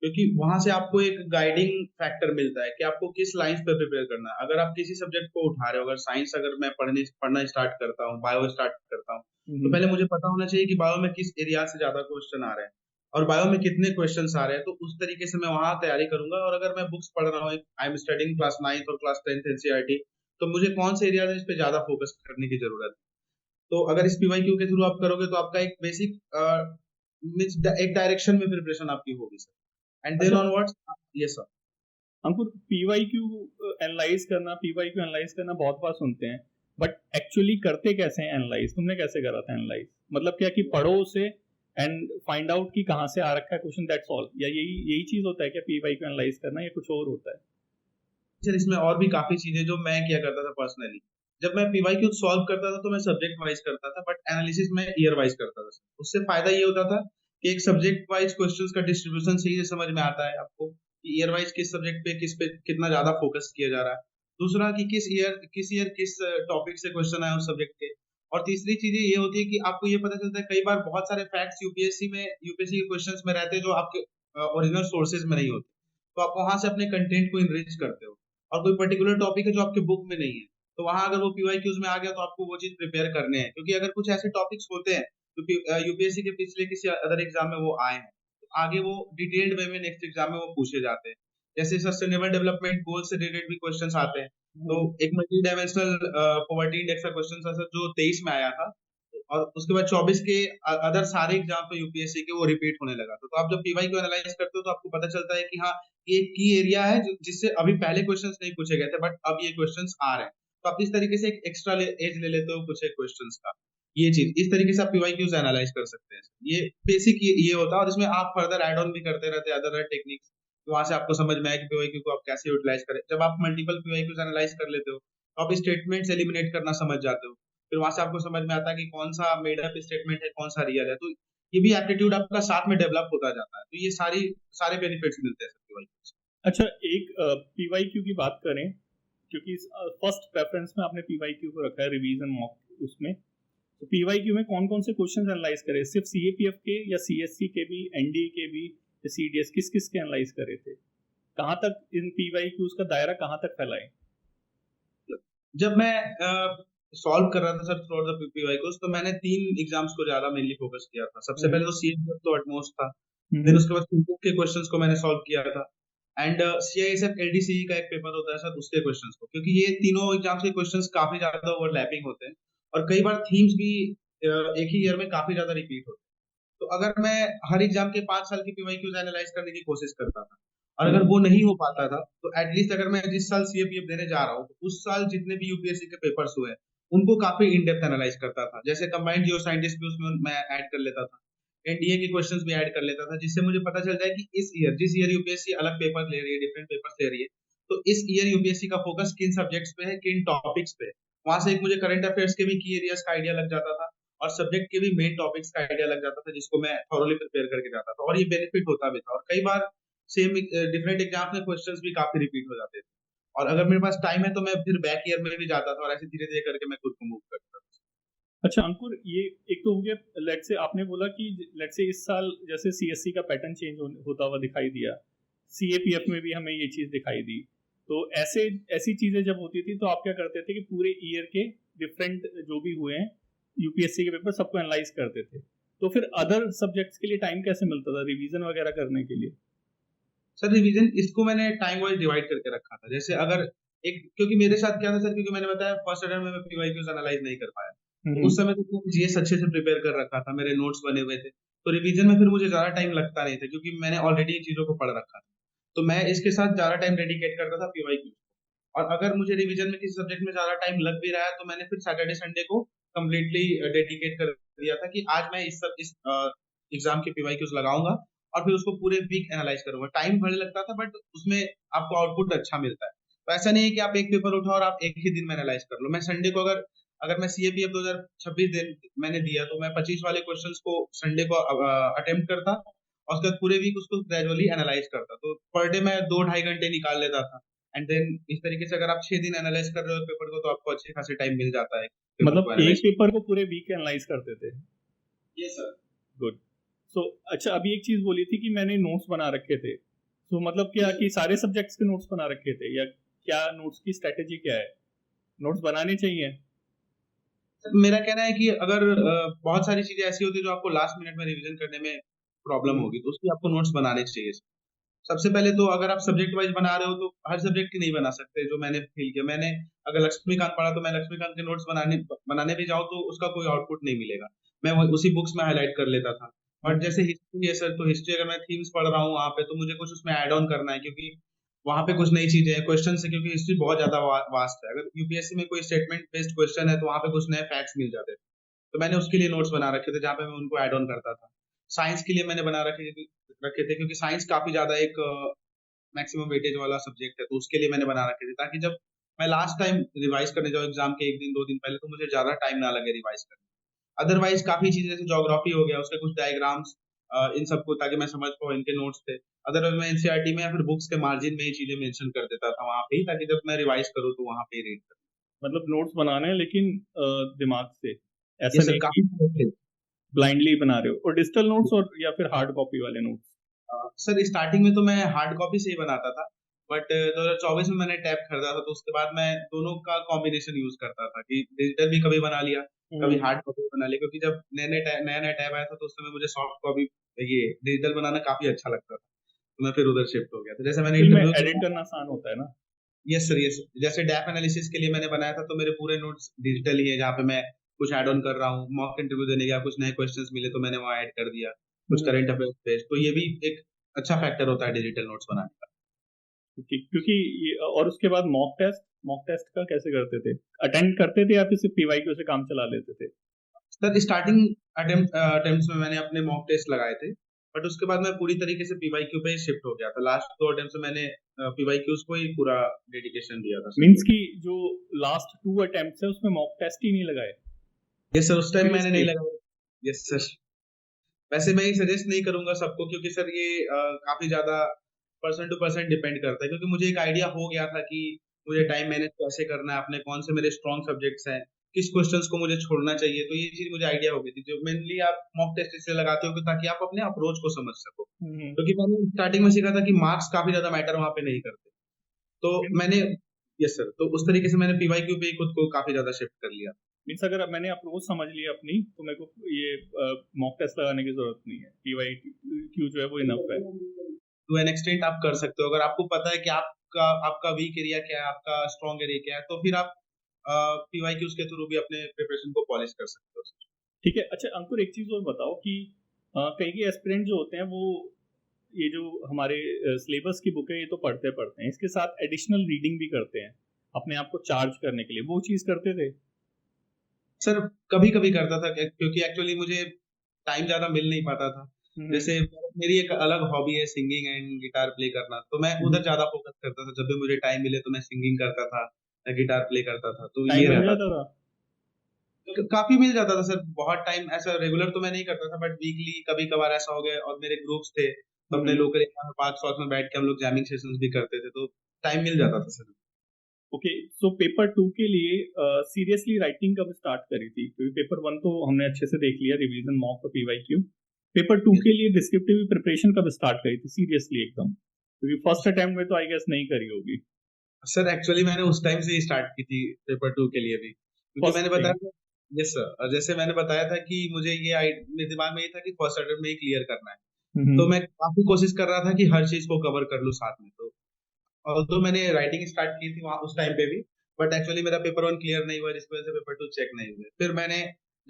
क्योंकि वहां से आपको एक गाइडिंग फैक्टर मिलता है कि आपको किस लाइंस पे प्रिपेयर करना है। अगर आप किसी सब्जेक्ट को उठा रहे हो, अगर साइंस अगर मैं पढ़ना स्टार्ट करता हूँ, बायो स्टार्ट करता हूँ, तो पहले मुझे पता होना चाहिए कि बायो में किस एरिया से ज्यादा क्वेश्चन आ रहे हैं और बायो में कितने क्वेश्चन आ रहे हैं। तो उस तरीके से मैं वहां तैयारी करूंगा। और अगर मैं बुक्स पढ़ रहा हूँ, I am studying class 9th और क्लास 10th एनसीईआरटी, तो मुझे कौन से एरिया इस पे ज्यादा फोकस करने की जरूरत है। तो अगर इस पीवाईक्यू के थ्रू आप करोगे तो आपका एक बेसिक एक डायरेक्शन में प्रिपरेशन आपकी होगी सर। एंड देन अच्छा ऑनवर्ड्स, यस सर। अंकुर, पीवाईक्यू पीवाईक्यू एनालाइज करना बहुत बार सुनते हैं, बट एक्चुअली करते कैसे हैं एनालाइज? तुमने कैसे करा था एनालाइज? मतलब क्या कि पढ़ो उसे एंड फाइंड आउट कि कहाँ से आ रखा है क्वेश्चन, दैट्स ऑल, या यही यही चीज होता है क्या पीवाईक्यू एनालाइज करना, या कुछ और होता है? सर इसमें और भी काफी चीजें जो मैं किया करता था पर्सनली। जब मैं पीवाईक्यू सॉल्व करता था तो मैं सब्जेक्ट वाइज करता था, बट एनालिसिस में ईयर वाइज करता था। उससे फायदा ये होता था कि एक सब्जेक्ट वाइज क्वेश्चंस का डिस्ट्रीब्यूशन सही से समझ में आता है आपको कि ईयर वाइज किस सब्जेक्ट पे कितना ज्यादा फोकस किया जा रहा है। दूसरा कि किस ईयर किस टॉपिक से क्वेश्चन आए उस सब्जेक्ट के। और तीसरी चीज ये होती है कि आपको ये पता चलता है कई बार बहुत सारे फैक्ट्स यूपीएससी के क्वेश्चंस में रहते हैं जो आपके ओरिजिनल सोर्सेज में नहीं होते। तो आप वहां से अपने कंटेंट को इनरिच करते हो, और कोई पर्टिकुलर टॉपिक है जो आपके बुक में नहीं है, तो वहां अगर वो पीवाईक्यूज में आ गया तो आपको वो चीज प्रिपेयर करने हैं। क्योंकि अगर कुछ ऐसे टॉपिक्स होते हैं जो यूपीएससी के पिछले किसी अदर एग्जाम में वो आए हैं, तो आगे वो डिटेल्ड वे में नेक्स्ट एग्जाम में वो पूछे जाते हैं। जैसे सस्टेनेबल डेवलपमेंट गोल से रिलेटेड भी क्वेश्चन आते हैं। तो एक मल्टी डायमेंशनल पॉवर्टी इंडेक्स का क्वेश्चन था सर जो 23 में आया था, और उसके बाद 24 के अदर सारे एग्जाम पे यूपीएससी के वो रिपीट होने लगा था। तो आप जब पीवाई को एनालाइज करते हो तो आपको पता चलता है कि हाँ, ये एक की एरिया है जिससे अभी पहले क्वेश्चंस नहीं पूछे गए थे, बट अब ये क्वेश्चंस आ रहे हैं। तो आप इस तरीके से एक एक्स्ट्रा एज ले लेते हो कुछ एक क्वेश्चंस का। ये चीज इस तरीके से आप पीवाईक्यूज एनालाइज कर सकते हैं। ये बेसिक ये होता है, और इसमें आप फर्दर एड ऑन भी करते रहते हैं अदर टेक्निक्स। तो वहां से आपको समझ में आया कि पीवाईक्यू को आप कैसे यूटिलाइज करें। जब आप मल्टीपल पीवाईक्यूज एनालाइज कर लेते हो तो आप स्टेटमेंट्स एलिमिनेट करना समझ जाते हो। फिर वहां से आपको समझ में आता है कि कौन सा मेड अप स्टेटमेंट है, कौन सा रियल है। तो ये भी एप्टीट्यूड आपका साथ में डेवलप होता जाता है। तो ये सारे बेनिफिट्स मिलते हैं सर पीवाईक्यू से। अच्छा, एक पीवाईक्यू की बात करें, क्योंकि फर्स्ट प्रेफरेंस में आपने पीवाईक्यू को रखा है रिवीजन मॉक उसमें, तो पीवाईक्यू में कौन कौन से क्वेश्चन एनालाइज करे? सिर्फ सीएपीएफ के, या सीएससी के भी, एनडीए के भी, या सीडीएस, किस किस के एनालाइज करे थे? कहाँ तक इन पीवाईक्यूज का दायरा कहाँ तक फैलाए? जब मैं सॉल्व कर रहा था सर थ्रू द पीवाईक्यूज, तो मैंने 3 एग्जाम्स को ज्यादा मेनली फोकस किया था। सबसे पहले तो सीएपीएफ तो एटमोस्ट था, देन उसके बाद फिजिक्स के क्वेश्चंस को मैंने सॉल्व किया था, एंड सीआईएसएफ एलडीसीई का एक पेपर होता है सर उसके क्वेश्चंस को, क्योंकि ये तीनों एग्जाम्स के क्वेश्चंस काफी ज्यादा ओवरलैपिंग होते हैं और कई बार थीम्स भी एक ही ईयर में काफी ज्यादा रिपीट होते हैं। तो अगर मैं हर एग्जाम के 5 साल की पीवाईक्यूज एनालाइज करने की कोशिश करता था, और अगर वो नहीं हो पाता था, तो एटलीस्ट अगर मैं जिस साल सीएपीएफ देने जा रहा हूँ तो उस साल जितने भी यूपीएससी के पेपर्स हुए उनको काफी इन डेप्थ एनालाइज करता था। जैसे कंबाइंड जियो साइंटिस्ट भी उसमें मैं ऐड कर लेता था, एनडीए के क्वेश्चंस भी ऐड कर लेता था, जिससे मुझे पता चल जाए कि जिस ईयर यूपीएससी अलग पेपर ले रही है, डिफरेंट पेपर्स ले रही है, तो इस ईयर यूपीएससी का फोकस किन सब्जेक्ट्स पे है, किन टॉपिक्स पे है। वहां से एक मुझे करंट अफेयर्स के भी की एरियाज का आइडिया लग जाता था, और सब्जेक्ट के भी मेन टॉपिक्स का आइडिया लग जाता था, जिसको मैं थॉरोली प्रिपेयर करके जाता था, और ये बेनिफिट होता भी था। और कई बार सेम डिफरेंट एग्जाम्स में क्वेश्चंस भी काफी रिपीट हो जाते थे, और अगर मेरे पास टाइम है तो मैं फिर बैक ईयर में भी जाता था, और ऐसे धीरे धीरे करके मैं खुद को मूव करता था। अच्छा अंकुर, ये एक तो हो गया, लेट से आपने बोला कि लेट से इस साल जैसे सीएससी का पैटर्न चेंज होता हुआ दिखाई दिया, सीएपीएफ में भी हमें ये चीज दिखाई दी, तो ऐसी चीजें जब होती थी तो आप क्या करते थे कि पूरे ईयर के डिफरेंट जो भी हुए हैं यूपीएससी के पेपर सबको एनालाइज करते थे, तो फिर अदर सब्जेक्ट्स के लिए टाइम कैसे मिलता था रिवीजन वगैरह करने के लिए? सर रिवीजन इसको मैंने टाइम वाइज डिवाइड करके रखा था। जैसे अगर एक, क्योंकि मेरे साथ क्या था सर, क्योंकि मैंने बताया फर्स्ट अटेम्प्ट में मैं पीवाईक्यूज एनालाइज नहीं कर पाया, तो उस समय तो जीएस अच्छे से प्रिपेयर कर रखा था, मेरे नोट्स बने हुए थे। तो रिवीजन में फिर मुझे ज़्यादा टाइम लगता नहीं था क्योंकि मैंने ऑलरेडी इन चीज़ों को पढ़ रखा था। तो मैं इसके साथ ज़्यादा टाइम डेडिकेट करता था पीवाईक्यू। और अगर मुझे रिवीजन में किसी सब्जेक्ट में ज़्यादा टाइम लग भी रहा है तो मैंने फिर सैटरडे संडे को कंप्लीटली डेडिकेट कर दिया था कि आज मैं इस एग्जाम के पीवाईक्यूज लगाऊंगा और फिर उसको पूरे वीक एनालाइज करूंगा। टाइम भले लगता था बट उसमें आपको आउटपुट अच्छा मिलता है। तो ऐसा नहीं है कि आप एक पेपर उठाओ और आप एक ही दिन में एनालाइज कर लो। मैं संडे को अगर अगर मैं सीएपीएफ 2026 दिन मैंने दिया तो मैं 25 वाले क्वेश्चंस को संडे को अटेम्प्ट करता और उसके बाद पूरे वीक उसको ग्रेजुअली एनालाइज करता। तो पर डे मैं 2-2.5 घंटे निकाल लेता था। एंड देन इस तरीके से अगर आप 6 दिन एनालाइज कर रहे हो पेपर को तो आपको अच्छे खासे टाइम मिल जाता है पेपर को मतलब एक एनालाइज। पेपर को पूरे वीक एनालाइज करते थे? Yes sir. गुड। सो अच्छा, अभी एक चीज बोली थी कि मैंने नोट्स बना रखे थे। तो मतलब क्या कि सारे सब्जेक्ट्स के नोट्स बना रखे थे या क्या? नोट्स की स्ट्रेटेजी क्या है? नोट्स बनाने चाहिए? मेरा कहना है कि अगर बहुत सारी चीजें ऐसी होती है जो आपको लास्ट मिनट में रिवीजन करने में प्रॉब्लम होगी तो उसकी आपको नोट्स बनाने चाहिए। सबसे पहले तो अगर आप सब्जेक्ट वाइज बना रहे हो तो हर सब्जेक्ट की नहीं बना सकते। जो मैंने फील किया, मैंने अगर लक्ष्मीकांत पढ़ा तो मैं लक्ष्मीकांत के नोट्स बनाने बनाने भी जाऊँ तो उसका कोई आउटपुट नहीं मिलेगा। मैं उसी बुक्स में हाईलाइट कर लेता था। बट जैसे हिस्ट्री है सर, तो हिस्ट्री अगर मैं थीम्स पढ़ रहा हूँ वहाँ पे तो मुझे कुछ उसमें ऐड ऑन करना है क्योंकि वहाँ पे कुछ नई चीजें हैं क्वेश्चन से, क्योंकि हिस्ट्री बहुत ज्यादा वास्ट है। अगर यूपीएससी में कोई स्टेटमेंट बेस्ड क्वेश्चन है तो वहाँ पे कुछ नए फैक्ट्स मिल जाते हैं। तो मैंने उसके लिए नोट्स बना रखे थे जहाँ पे मैं उनको ऐड ऑन करता था। साइंस के लिए मैंने बना रखे थे क्योंकि साइंस काफी ज्यादा एक मैक्सिमम वेटेज वाला सब्जेक्ट है, तो उसके लिए मैंने बना रखे थे ताकि जब मैं लास्ट टाइम रिवाइज करने जाऊँ एग्जाम के 1 दिन 2 दिन पहले तो मुझे ज्यादा टाइम ना लगे रिवाइज करने। अदरवाइज काफी चीजें जैसे ज्योग्राफी हो गया उसके कुछ डायग्राम्स इन सबको ताकि मैं समझ पाऊँ, इनके नोट्स थे। अदरवाइज मैं एनसीईआरटी में या फिर बुक्स के मार्जिन में ही चीजें मेंशन कर देता था वहां पे ही, ताकि जब मैं रिवाइज करूँ तो वहां पे ही रीड करूँ। मतलब नोट्स बनाने हैं लेकिन दिमाग से, ये ऐसा सर नहीं कि काफी ब्लाइंडली बना रहे हो। और डिजिटल नोट्स और या फिर हार्ड कॉपी वाले नोट्स? सर स्टार्टिंग में तो मैं हार्ड कॉपी से ही बनाता था। बट 2024 में मैंने टैब खरीदा था तो उसके बाद मैं दोनों का कॉम्बिनेशन यूज करता था कि डिजिटल भी कभी बना लिया, कभी हार्ड कॉपी बना लिया। क्योंकि जब नया नया टैब आया था तो उस समय मुझे सॉफ्ट कॉपी ये डिजिटल बनाना काफी अच्छा लगता था, तो मैं फिर उधर शिफ्ट हो गया था। जैसे मैंने डिजिटल में इंटरव्यू के एडिट करना आसान होता है ना? Yes sir, yes. जैसे डैप एनालिसिस के लिए मैंने बनाया था तो मेरे पूरे नोट्स डिजिटल ही है जहाँ पे मैं कुछ ऐड ऑन कर रहा हूँ। मॉक इंटरव्यू देने गया, कुछ नए क्वेश्चंस मिले तो मैंने वहाँ ऐड कर दिया, कुछ हम्म। Current affairs based. तो ये भी एक अच्छा फैक्टर होता है डिजिटल नोट्स बनाने का। क्योंकि ये, और उसके बाद मॉक टेस्ट का कैसे करते थे? अटेंड करते थे या फिर सिर्फ पीवाईक्यू से काम चला लेते थे? सर स्टार्टिंग अटेम्प्ट्स में मैंने अपने मॉक टेस्ट लगाए थे, बट उसके बाद मैं पूरी तरीके से पीवाईक्यू पे ही शिफ्ट हो गया था। लास्ट 2 अटेम्प्ट्स में मैंने पीवाईक्यूज को ही पूरा डेडिकेशन दिया था सर। मींस की जो लास्ट 2 अटेम्प्ट्स है उसमें मॉक टेस्ट ही नहीं लगाए? यस सर, उस टाइम मैंने नहीं सीरियसली? लगाया। Yes sir. वैसे मैं ये सजेस्ट नहीं करूंगा सबको क्योंकि सर ये काफी ज्यादा पर्सन टू पर्सन डिपेंड करता है। क्योंकि मुझे एक आइडिया हो गया था कि मुझे टाइम मैनेज कैसे करना है, अपने कौन से मेरे स्ट्रॉन्ग सब्जेक्ट्स हैं, किस क्वेश्चंस को मुझे छोड़ना चाहिए। तो ये चीज मुझे आइडिया हो गई थी। जो मेनली आप मॉक टेस्ट इसलिए लगाते हो कि ताकि आप अपने अप्रोच को समझ सको। क्योंकि मैंने स्टार्टिंग में सीखा था कि मार्क्स काफी ज्यादा मैटर वहां पे नहीं करते। तो मैंने यस सर, तो उस तरीके से मैंने पीवाईक्यू पे ही खुद को काफी ज्यादा शिफ्ट कर लिया। मीन्स अगर मैंने अप्रोच समझ लिया अपनी तो मेरे को ये मॉक टेस्ट लगाने की जरूरत नहीं है, पीवाईक्यू जो है वो इनफ है। टू एन एक्सटेंट आप कर सकते हो अगर आपको पता है कि आपका आपका वीक एरिया क्या है, आपका स्ट्रॉन्ग एरिया क्या है, तो फिर आप पीवाईक्यूज के थ्रू भी अपने प्रिपरेशन को पॉलिश कर सकते हो। ठीक है। अच्छा अंकुर, एक चीज और बताओ कि कई के एस्पिरेंट जो होते हैं वो ये जो हमारे सिलेबस की बुक है ये तो पढ़ते पढ़ते हैं, इसके साथ एडिशनल रीडिंग भी करते हैं अपने आप को चार्ज करने के लिए। वो चीज करते थे? सर कभी कभी करता था क्योंकि एक्चुअली मुझे टाइम ज्यादा मिल नहीं पाता था। जैसे मेरी एक अलग हॉबी है सिंगिंग एंड गिटार प्ले करना, तो मैं उधर ज्यादा फोकस करता था। जब भी मुझे टाइम मिले तो मैं सिंगिंग करता था, गिटार प्ले करता था, तो ये टाइम मिल रहता जाता था? था। काफी मिल जाता था सर, बहुत टाइम। ऐसा रेगुलर तो मैं नहीं करता था बट वीकली कभी कभार ऐसा हो गया। और मेरे ग्रुप्स थे तो अपने लोकल पार्क शॉर्ट में बैठ के हम लोग जैमिंग सेशंस भी करते थे, तो टाइम मिल जाता था सर। ओके। सो पेपर 2 के लिए सीरियसली राइटिंग कब स्टार्ट करी थी? क्योंकि पेपर 1 तो हमने अच्छे से देख लिया, रिवीजन, मॉक और पीवाईक्यू। पेपर 2 के लिए डिस्क्रिप्टिव प्रिपरेशन कब स्टार्ट करी थी सीरियसली एकदम? क्योंकि फर्स्ट अटेम्प्ट में तो आई गेस नहीं करी होगी। सर एक्चुअली मैंने उस टाइम से ही स्टार्ट की थी पेपर 2 के लिए भी, क्योंकि फर्स्ट मैंने टाइम? बताया था। यस सर, और जैसे मैंने बताया था कि मुझे ये मेरे दिमाग में ये था कि फर्स्ट अटेम्प्ट में ही क्लियर करना है। तो मैं काफी कोशिश कर रहा था कि हर चीज को कवर कर लूं साथ में। तो मैंने राइटिंग स्टार्ट की थी वहां उस टाइम पे भी, बट एक्चुअली मेरा पेपर 1 क्लियर नहीं हुआ जिसकी वजह से पेपर 2 चेक नहीं हुए। फिर मैंने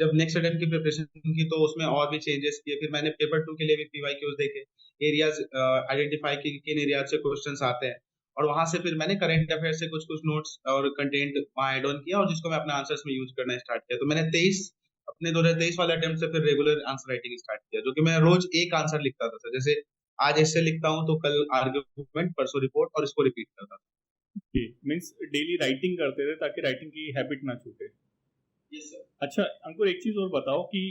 जब नेक्स्ट अटेम्प्ट की प्रिपरेशन की तो उसमें और भी चेंजेस किए। फिर मैंने पेपर 2 के लिए भी पीवाईक्यूज देखे, एरियाज आइडेंटिफाई की किन एरियाज से क्वेश्चंस आते हैं, और वहां से फिर मैंने करंट अफेयर से कुछ कुछ नोट्स और कंटेंट वहां ऐड ऑन किया, और जिसको मैं अपने आंसर्स में यूज करना स्टार्ट किया। तो मैंने 23 अपने 2023 वाले अटेम्प्ट से फिर रेगुलर आंसर राइटिंग स्टार्ट किया, जो कि मैं रोज एक आंसर लिखता था सर। जैसे आज ऐसे लिखता हूँ तो कल आर्ग्यूमेंट, परसों रिपोर्ट, और इसको रिपीट करता था। मीन्स डेली राइटिंग करते थे ताकि राइटिंग की हैबिट ना छूटे। Yes sir. अच्छा अंकुर, एक चीज और बताओ कि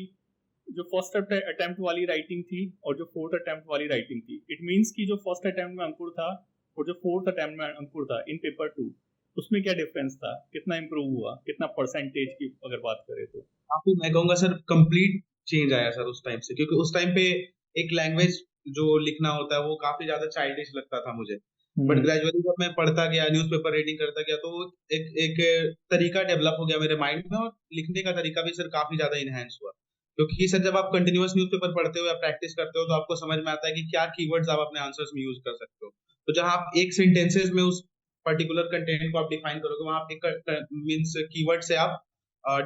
जो फर्स्ट अटेम्प्ट वाली राइटिंग थी और जो फोर्थ अटेम्प्ट वाली राइटिंग थी, इट मींस कि जो फर्स्ट अटेम्प्ट में अंकुर था और जो फोर्थ अटेम्प्ट में अंकुर था इन पेपर 2, उसमें क्या डिफरेंस था? कितना इंप्रूव हुआ, कितना परसेंटेज की अगर बात करें तो? काफी, मैं कहूंगा सर, कंप्लीट चेंज आया सर उस टाइम से, क्योंकि उस टाइम पे एक लैंग्वेज जो लिखना होता है वो काफी ज्यादा चाइल्डिश लगता था मुझे। बट ग्रेजुअली जब मैं पढ़ता गया, न्यूज़पेपर रीडिंग करता गया, तो एक एक तरीका डेवलप हो गया मेरे माइंड में, और लिखने का तरीका भी सर काफी ज्यादा इनहेंस हुआ। क्योंकि सर जब आप कंटिन्यूअस न्यूज़पेपर पढ़ते हो या प्रैक्टिस करते हो, तो आपको समझ में आता है कि क्या कीवर्ड्स आप अपने आंसर्स में यूज कर सकते हो। तो जहां आप एक सेंटेंसेस में उस पर्टिकुलर कंटेंट को आप डिफाइन करोगे, वहां आप एक मीन्स कीवर्ड से आप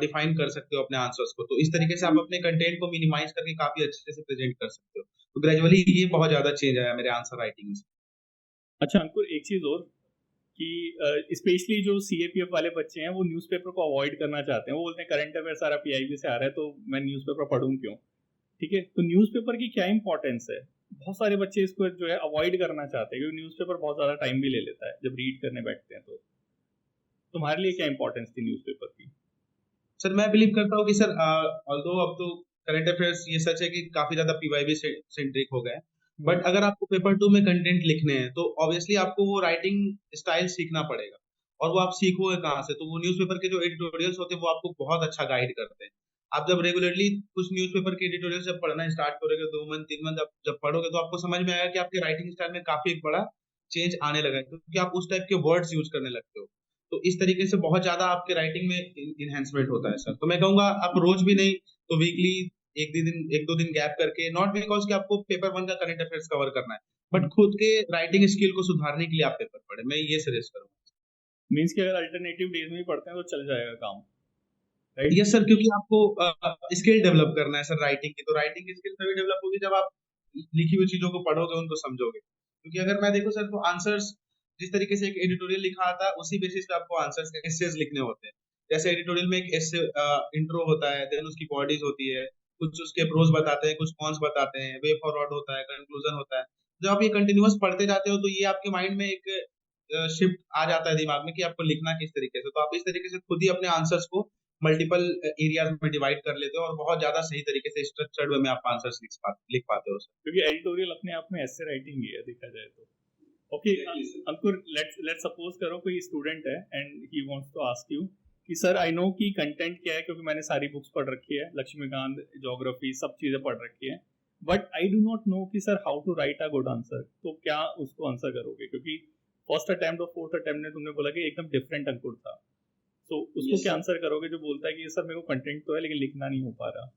डिफाइन कर सकते हो अपने आंसर्स को। तो इस तरीके से आप अपने कंटेंट को मिनिमाइज करके काफी अच्छे से प्रेजेंट कर सकते हो। तो ग्रेजुअली ये बहुत ज्यादा चेंज आया मेरे आंसर राइटिंग में। अच्छा अंकुर, एक चीज और कि स्पेशली जो सीएपीएफ वाले बच्चे हैं वो न्यूज़पेपर को अवॉइड करना चाहते हैं। वो बोलते हैं करंट अफेयर सारा पीआईबी से आ रहा है तो मैं न्यूज़पेपर पढूं क्यों? ठीक है, तो न्यूज़पेपर की क्या इंपॉर्टेंस है? बहुत सारे बच्चे इसको जो है अवॉइड करना चाहते हैं क्योंकि न्यूज़पेपर बहुत ज्यादा टाइम भी ले लेता है जब रीड करने बैठते हैं। तो तुम्हारे लिए क्या इंपॉर्टेंस थी न्यूज़पेपर की? सर मैं बिलीव करता हूँ कि सर ऑल्दो अब तो करंट अफेयर्स ये सच है कि काफी ज्यादा पीवाईबी सेंट्रिक हो गए, बट अगर आपको पेपर 2 में कंटेंट लिखने हैं तो ऑब्वियसली आपको वो राइटिंग स्टाइल सीखना पड़ेगा। और वो आप सीखोगे कहाँ से? तो वो न्यूज़पेपर के जो एडिटोरियल्स होते हैं वो आपको बहुत अच्छा गाइड करते हैं। आप जब रेगुलरली कुछ न्यूज़पेपर के एडिटोरियल जब पढ़ना स्टार्ट करोगे, 2 मंथ 3 मंथ जब जब पढ़ोगे, तो आपको समझ में आएगा कि आपके राइटिंग स्टाइल में काफी एक बड़ा चेंज आने लगा है, क्योंकि आप उस टाइप के वर्ड्स यूज करने लगते हो। तो इस तरीके से बहुत ज्यादा आपके राइटिंग में इनहेंसमेंट होता है सर। तो मैं कहूंगा आप रोज भी नहीं तो वीकली एक दो दिन गैप करके, नॉट बिकॉज कि आपको पेपर 1 का करंट अफेयर्स कवर करना है, बट खुद के राइटिंग स्किल को सुधारने के लिए आप पेपर पढ़े, मैं ये सजेस्ट करूंगा। मीन्स कि अगर अल्टरनेटिव डेज में भी पढ़ते हैं तो चल जाएगा काम, राइट? यस सर, क्योंकि आपको स्किल डेवलप करना है सर राइटिंग की, तो राइटिंग की स्किल तभी डेवलप होगी जब आप लिखी हुई चीजों को पढ़ोगे, उनको समझोगे। क्योंकि अगर मैं देखो सर, तो आंसर्स जिस तरीके से एक एडिटोरियल लिखा आता है, उसी बेसिस पे आपको आंसर्स एसेज लिखने होते हैं। जैसे एडिटोरियल में एक एसे इंट्रो होता है, देन उसकी बॉडीज होती है, कुछ उसके प्रोज बताते हैं, कुछ कॉन्स बताते हैं, वे फॉरवर्ड होता है, कंक्लूजन होता है। जब आप ये कंटिन्यूअस पढ़ते जाते हो, तो ये आपके माइंड में एक शिफ्ट आ जाता है दिमाग में कि आपको लिखना किस तरीके से। तो आप इस तरीके से खुद ही अपने आंसर्स को मल्टीपल एरियाज में डिवाइड कर लेते हो, और बहुत ज्यादा सही तरीके से स्ट्रक्चर्ड वे में आप आंसर्स लिख पाते हो सर। क्योंकि एडिटोरियल अपने आप में ऐसे राइटिंग ही है देखा जाए तो। ओके अंकुर, लेट्स सपोज करो कोई स्टूडेंट है and he wants to ask you कि सर आई नो कि कंटेंट क्या है, क्योंकि मैंने सारी बुक्स पढ़ रखी है, लक्ष्मीकांत, ज्योग्राफी, सब चीजें पढ़ रखी है, but I do not know कि sir how to write a good answer. तो क्या उसको आंसर करोगे? क्योंकि फर्स्ट अटेम्प्ट और फोर्थ अटेम्प्ट में तुमने बोला कि एकदम डिफरेंट अंकुर था, तो उसको क्या आंसर करोगे जो बोलता है कि सर मेरे को कंटेंट तो है लेकिन लिखना नहीं हो पा रहा?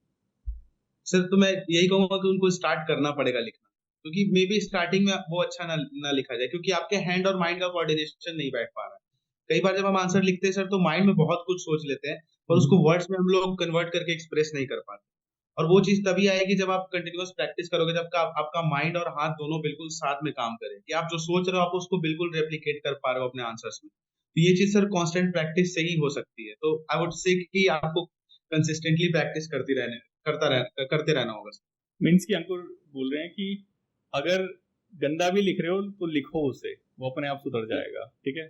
सर तो मैं यही कहूंगा कि उनको स्टार्ट करना पड़ेगा लिखना, क्योंकि मे बी स्टार्टिंग में वो अच्छा ना लिखा जाए, क्योंकि आपके हैंड और माइंड का कोऑर्डिनेशन नहीं बैठ पा रहा है। कई बार जब हम आंसर लिखते हैं सर, तो माइंड में बहुत कुछ सोच लेते हैं, और उसको वर्ड्स में हम लोग कन्वर्ट करके एक्सप्रेस नहीं कर पाते। और वो चीज तभी आएगी जब आप कंटिन्यूअस प्रैक्टिस करोगे, जब आपका माइंड और हाथ दोनों बिल्कुल साथ में काम करें, कि आप जो सोच रहे हो आप उसको बिल्कुल रेप्लिकेट कर पा रहे हो अपने आंसर्स में। तो ये चीज सर कांस्टेंट प्रैक्टिस से ही हो सकती है। तो आई वुड से कि आपको कंसिस्टेंटली प्रैक्टिस करते रहना होगा सर। मीन्स कि अंकुर बोल रहे हैं कि अगर गंदा भी लिख रहे हो तो लिखो उसे, वो अपने आप सुधर जाएगा, ठीक है?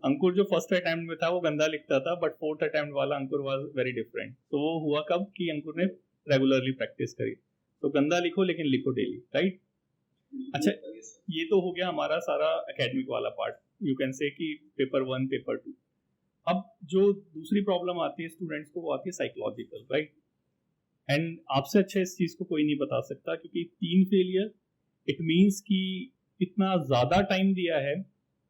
अंकुर जो फर्स्ट अटेम्प्ट में था वो गंदा लिखता था, बट फोर्थ अटेम्प्ट वाला अंकुर वाज वेरी डिफरेंट। तो वो हुआ कब कि अंकुर ने रेगुलरली प्रैक्टिस करी। तो गंदा लिखो लेकिन लिखो डेली, राइट? अच्छा, ये तो हो गया हमारा सारा एकेडमिक वाला पार्ट, यू कैन से कि पेपर 1 पेपर 2। अब जो दूसरी प्रॉब्लम आती है स्टूडेंट्स को वो आती है साइकोलॉजिकल, राइट? एंड आपसे अच्छा इस चीज को कोई नहीं बता सकता, क्योंकि 3 फेलियर इट मीन्स कि इतना ज्यादा टाइम दिया है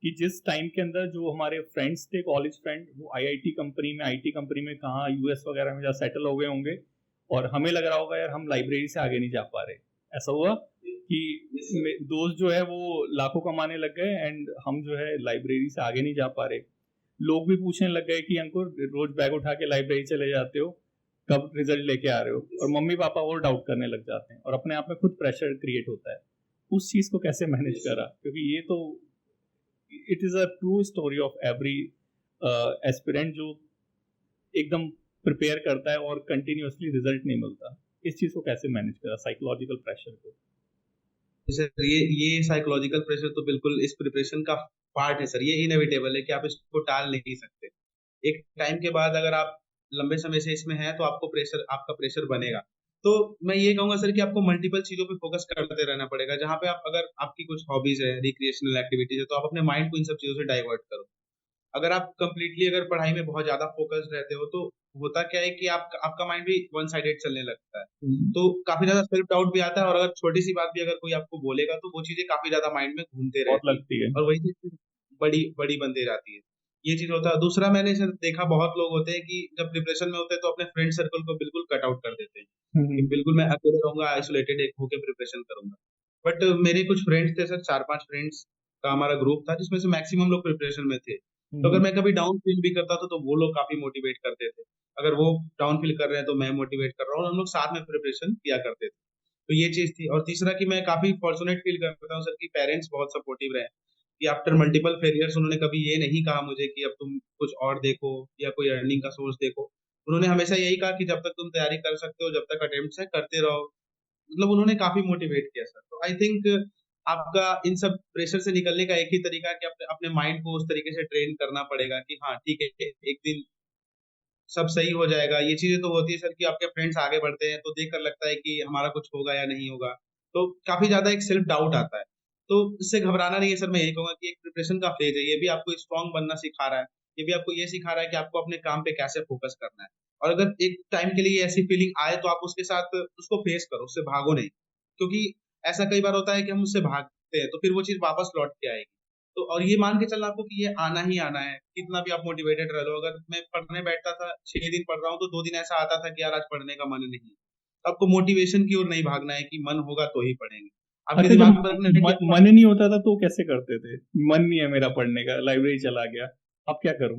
कि जिस टाइम के अंदर जो हमारे फ्रेंड्स थे, कॉलेज फ्रेंड, वो आईआईटी कंपनी में, आईटी कंपनी में, कहाँ यूएस वगैरह में जा सेटल हो गए होंगे, और हमें लग रहा होगा यार हम लाइब्रेरी से आगे नहीं जा पा रहे। ऐसा हुआ कि दोस्त जो है वो लाखों कमाने लग गए एंड हम जो है लाइब्रेरी से आगे नहीं जा पा रहे। लोग भी पूछने लग गए कि अंकुर रोज बैग उठा के लाइब्रेरी चले जाते हो, कब रिजल्ट लेके आ रहे हो, और मम्मी पापा और डाउट करने लग जाते हैं और अपने आप में खुद प्रेशर क्रिएट होता है। उस चीज को कैसे मैनेज करा, क्योंकि ये तो it is a true story of every aspirant जो एकदम प्रिपेयर करता है और कंटिन्यूअसली रिजल्ट नहीं मिलता। इस चीज को कैसे मैनेज करा, साइकोलॉजिकल प्रेशर को? सर ये साइकोलॉजिकल प्रेशर तो बिल्कुल इस प्रिपरेशन का पार्ट है सर, ये इनएविटेबल है कि आप इसको टाल नहीं सकते। एक टाइम के बाद अगर आप लंबे समय से इसमें हैं तो आपका प्रेशर बनेगा। तो मैं ये कहूंगा सर कि आपको मल्टीपल चीजों पे फोकस करते रहना पड़ेगा। जहाँ पे आप अगर आपकी कुछ हॉबीज है, रिक्रिएशनल एक्टिविटीज है, तो आप अपने माइंड को इन सब चीजों से डाइवर्ट करो। अगर आप कंप्लीटली अगर पढ़ाई में बहुत ज्यादा फोकस्ड रहते हो तो होता क्या है कि आपका माइंड भी वन साइडेड चलने लगता है। तो काफी ज्यादा सेल्फ डाउट भी आता है, और अगर छोटी सी बात भी अगर कोई आपको बोलेगा तो वो चीजें काफी ज्यादा माइंड में घूमते बहुत रहती है, लगती है। और वही चीज बड़ी बड़ी बनती जाती है। ये चीज होता है। दूसरा, मैंने सर देखा बहुत लोग होते हैं कि जब डिप्रेशन में होते हैं तो अपने फ्रेंड सर्कल को बिल्कुल कट आउट कर देते हैं कि बिल्कुल मैं अकेले रहूंगा, आइसोलेटेड एक होकर प्रिपरेशन करूंगा। बट मेरे कुछ फ्रेंड्स थे सर, 4-5 फ्रेंड्स का हमारा ग्रुप था जिसमें से मैक्सिमम लोग प्रिपरेशन में थे। तो अगर मैं कभी डाउन फील भी करता था तो वो लोग काफी मोटिवेट करते थे। अगर वो डाउन फील कर रहे हैं तो मैं मोटिवेट कर रहा हूँ, और हम लोग साथ में प्रिपरेशन किया करते थे। तो ये चीज थी। और तीसरा कि मैं काफी फॉर्चुनेट फील करता हूँ सर कि पेरेंट्स बहुत सपोर्टिव रहे, कि आफ्टर मल्टीपल फेलियर्स उन्होंने कभी ये नहीं कहा मुझे कि अब तुम कुछ और देखो या कोई अर्निंग का सोर्स देखो। उन्होंने हमेशा यही कहा कि जब तक तुम तैयारी कर सकते हो, जब तक अटेम्प्ट्स है, करते रहो। मतलब उन्होंने काफी मोटिवेट किया सर। तो आई थिंक आपका इन सब प्रेशर से निकलने का एक ही तरीका है कि अपने अपने माइंड को उस तरीके से ट्रेन करना पड़ेगा कि हाँ ठीक है, एक दिन सब सही हो जाएगा। ये चीजें तो होती है सर कि आपके फ्रेंड्स आगे बढ़ते हैं तो देखकर लगता है कि हमारा कुछ होगा या नहीं होगा, तो काफी ज्यादा एक सेल्फ डाउट आता है। तो इससे घबराना नहीं है सर। मैं यही कहूंगा कि एक प्रिपरेशन का फेज है, ये भी आपको स्ट्रांग बनना सिखा रहा है। ये भी आपको ये सिखा रहा है कि आपको अपने काम पे कैसे फोकस करना है। और अगर एक टाइम के लिए ऐसी फीलिंग आए तो आप उसके साथ उसको फेस करो, उससे भागो नहीं। क्योंकि ऐसा कई बार होता है कि हम उससे भागते हैं तो फिर वो चीज वापस लौट के आएगी। तो और ये मान के चलना आपको कि ये आना ही आना है, कितना भी आप मोटिवेटेड रह लो। अगर मैं पढ़ने बैठता था, 6 दिन पढ़ रहा हूँ, तो 2 दिन ऐसा आता था कि यार आज पढ़ने का मन नहीं है। आपको मोटिवेशन की ओर नहीं भागना है कि मन होगा तो ही पढ़ेंगे। आपके अच्छा, जब दिमाग में रखना है कि आपको मन नहीं होता था तो कैसे करते थे? मन नहीं है मेरा पढ़ने का, लाइब्रेरी चला गया, अब क्या करूं?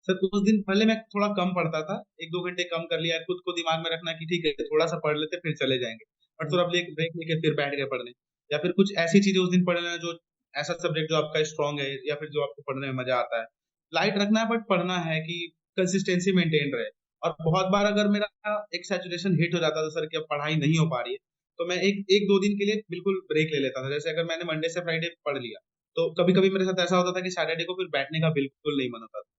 सर उस दिन पहले मैं थोड़ा कम पढ़ता था, 1-2 घंटे कम कर लिया। खुद को दिमाग में रखना कि ठीक है थोड़ा सा पढ़ लेते फिर चले जाएंगे, और थोड़ा ब्रेक लेके फिर बैठ गए पढ़ने। या फिर कुछ ऐसी चीजें उस दिन पढ़ लेना जो ऐसा सब्जेक्ट जो आपका स्ट्रांग है, या फिर जो आपको पढ़ने में मजा आता है। लाइट रखना है बट पढ़ना है, कि कंसिस्टेंसी मेंटेन रहे। और बहुत बार अगर मेरा एक सैचुरेशन हिट हो जाता था सर कि अब पढ़ाई नहीं हो पा रही है, तो मैं एक एक दो दिन के लिए बिल्कुल ब्रेक ले लेता था। जैसे अगर मैंने मंडे से फ्राइडे पढ़ लिया, तो कभी कभी मेरे साथ ऐसा होता था कि सैटरडे को फिर बैठने का बिल्कुल नहीं मन होता था।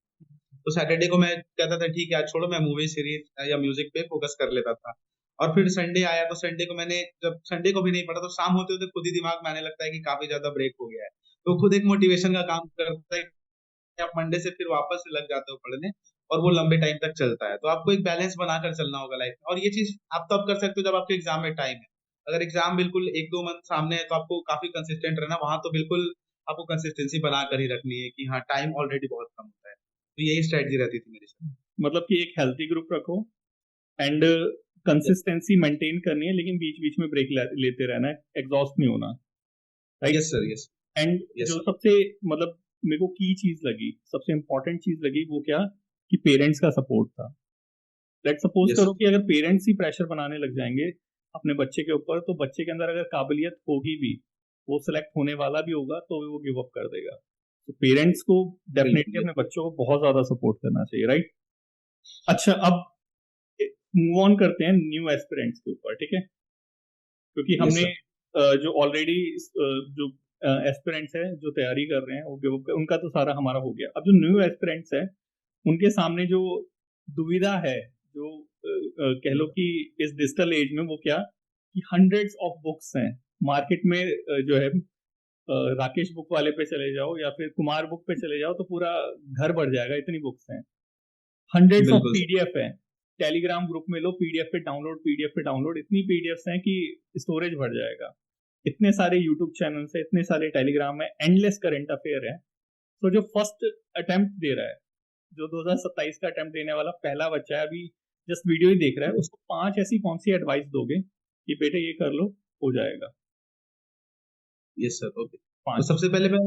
तो सैटरडे को मैं कहता था ठीक है आज छोड़ो, मैं मूवी सीरीज या म्यूजिक पे फोकस कर लेता था। और फिर संडे आया तो संडे को मैंने जब संडे को भी नहीं पढ़ा, तो शाम होते होते खुद ही दिमाग में आने लगता है कि काफी ज्यादा ब्रेक हो गया है। तो खुद एक मोटिवेशन का काम करता है कि आप मंडे से फिर वापस से लग जाते हो पढ़ने, और वो लंबे टाइम तक चलता है। तो आपको एक बैलेंस बनाकर चलना होगा लाइफ में। और ये चीज आप तब कर सकते हो जब आपके एग्जाम में टाइम है। अगर एग्जाम बिल्कुल 1-2 मंथ सामने है तो आपको काफी कंसिस्टेंट रहना, वहां तो बिल्कुल आपको कंसिस्टेंसी बनाकर ही रखनी है कि हाँ टाइम ऑलरेडी बहुत कम होता है। तो यही स्ट्रेटजी रहती थी मेरी सर। मतलब कि एक हेल्थी ग्रुप रखो एंड कंसिस्टेंसी मेंटेन करनी है, लेकिन बीच बीच में ब्रेक लेते रहना है, एग्जॉस्ट नहीं होना, right? Yes sir, yes. And yes जो सर। सबसे मतलब मेरे को की चीज लगी, सबसे इंपॉर्टेंट चीज लगी, वो क्या कि पेरेंट्स का सपोर्ट था। लेट सपोज यस करो सर। कि अगर पेरेंट्स ही प्रेशर बनाने लग जाएंगे अपने बच्चे के ऊपर, तो बच्चे के अंदर अगर काबिलियत होगी भी, वो सिलेक्ट होने वाला भी होगा, तो वो गिव अप कर देगा। तो पेरेंट्स को डेफिनेटली बिल्कुल अपने यस। बच्चों को बहुत ज्यादा सपोर्ट करना चाहिए, राइट? अच्छा, अब मूव ऑन करते हैं न्यू एस्पिरेंट्स के ऊपर, ठीक है? क्योंकि यस हमने सर। जो ऑलरेडी जो एस्पिरेंट्स है जो तैयारी कर रहे हैं वो गिव अप, उनका तो सारा हमारा हो गया। अब जो न्यू एस्पिरेंट्स है उनके सामने जो दुविधा है, जो कह लो कि इस डिजिटल एज में, वो क्या कि हंड्रेड्स ऑफ बुक्स हैं मार्केट में। जो है राकेश बुक वाले पे चले जाओ या फिर कुमार बुक पे चले जाओ तो पूरा घर भर जाएगा, इतनी बुक्स हैं। हंड्रेड्स ऑफ बिल्कुल सर। पीडीएफ है, टेलीग्राम ग्रुप में लो, पीडीएफ पे डाउनलोड, पीडीएफ पे डाउनलोड, इतनी पीडीएफ हैं कि स्टोरेज भर जाएगा। इतने सारे यूट्यूब चैनल है, इतने सारे टेलीग्राम है, एंडलेस करंट अफेयर है। तो जो फर्स्ट अटेम्प्ट दे रहा है, जो 2027 का अटेम्प्ट देने वाला पहला बच्चा है, अभी जस्ट वीडियो ही देख रहा है, उसको 5 ऐसी कौन सी एडवाइस दोगे कि बेटे ये कर लो, हो जाएगा? Yes sir. ओके। तो 5। सबसे पहले मैं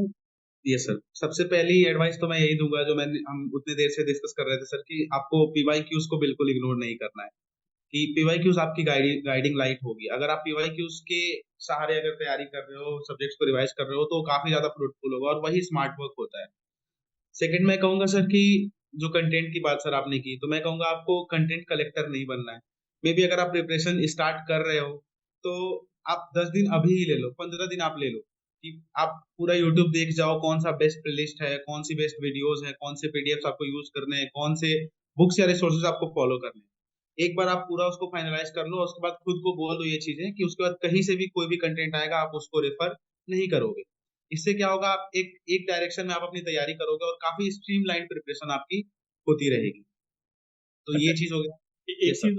यस सर, सबसे पहली एडवाइस तो मैं यही दूंगा जो हम उतने देर से डिस्कस कर रहे थे सर, कि आपको पीवाईक्यूज को बिल्कुल इग्नोर नहीं करना है। कि पीवाईक्यूज आपकी गाइडिंग लाइट होगी। अगर आप पीवाईक्यूज के सहारे अगर तैयारी कर रहे हो, सब्जेक्ट्स को रिवाइज कर रहे हो, तो काफी ज्यादा फ्रूटफुल होगा और वही स्मार्ट वर्क होता है। सेकंड मैं कहूंगा सर कि जो कंटेंट की बात सर आपने की, तो मैं कहूंगा आपको कंटेंट कलेक्टर नहीं बनना है। मे बी अगर आप प्रिपरेशन स्टार्ट कर रहे हो, तो आप 10 दिन अभी ही ले लो, 15 दिन आप ले लो, कि आप पूरा यूट्यूब देख जाओ कौन सा बेस्ट प्लेलिस्ट है, कौन सी बेस्ट वीडियोस है, कौन से पीडीएफ आपको यूज करने हैं, कौन से बुक्स या रिसोर्सेज आपको फॉलो करने हैं। एक बार आप पूरा उसको फाइनलाइज कर लो, उसके बाद खुद को बोल दो ये चीजें, कि उसके बाद कहीं से भी कोई भी कंटेंट आएगा आप उसको रेफर नहीं करोगे। इससे क्या होगा, आप एक एक डायरेक्शन में आप अपनी तैयारी करोगे और काफी स्ट्रीमलाइन प्रिपरेशन आपकी होती रहेगी। तो अच्छा, ये चीज हो गया। एक यस चीज,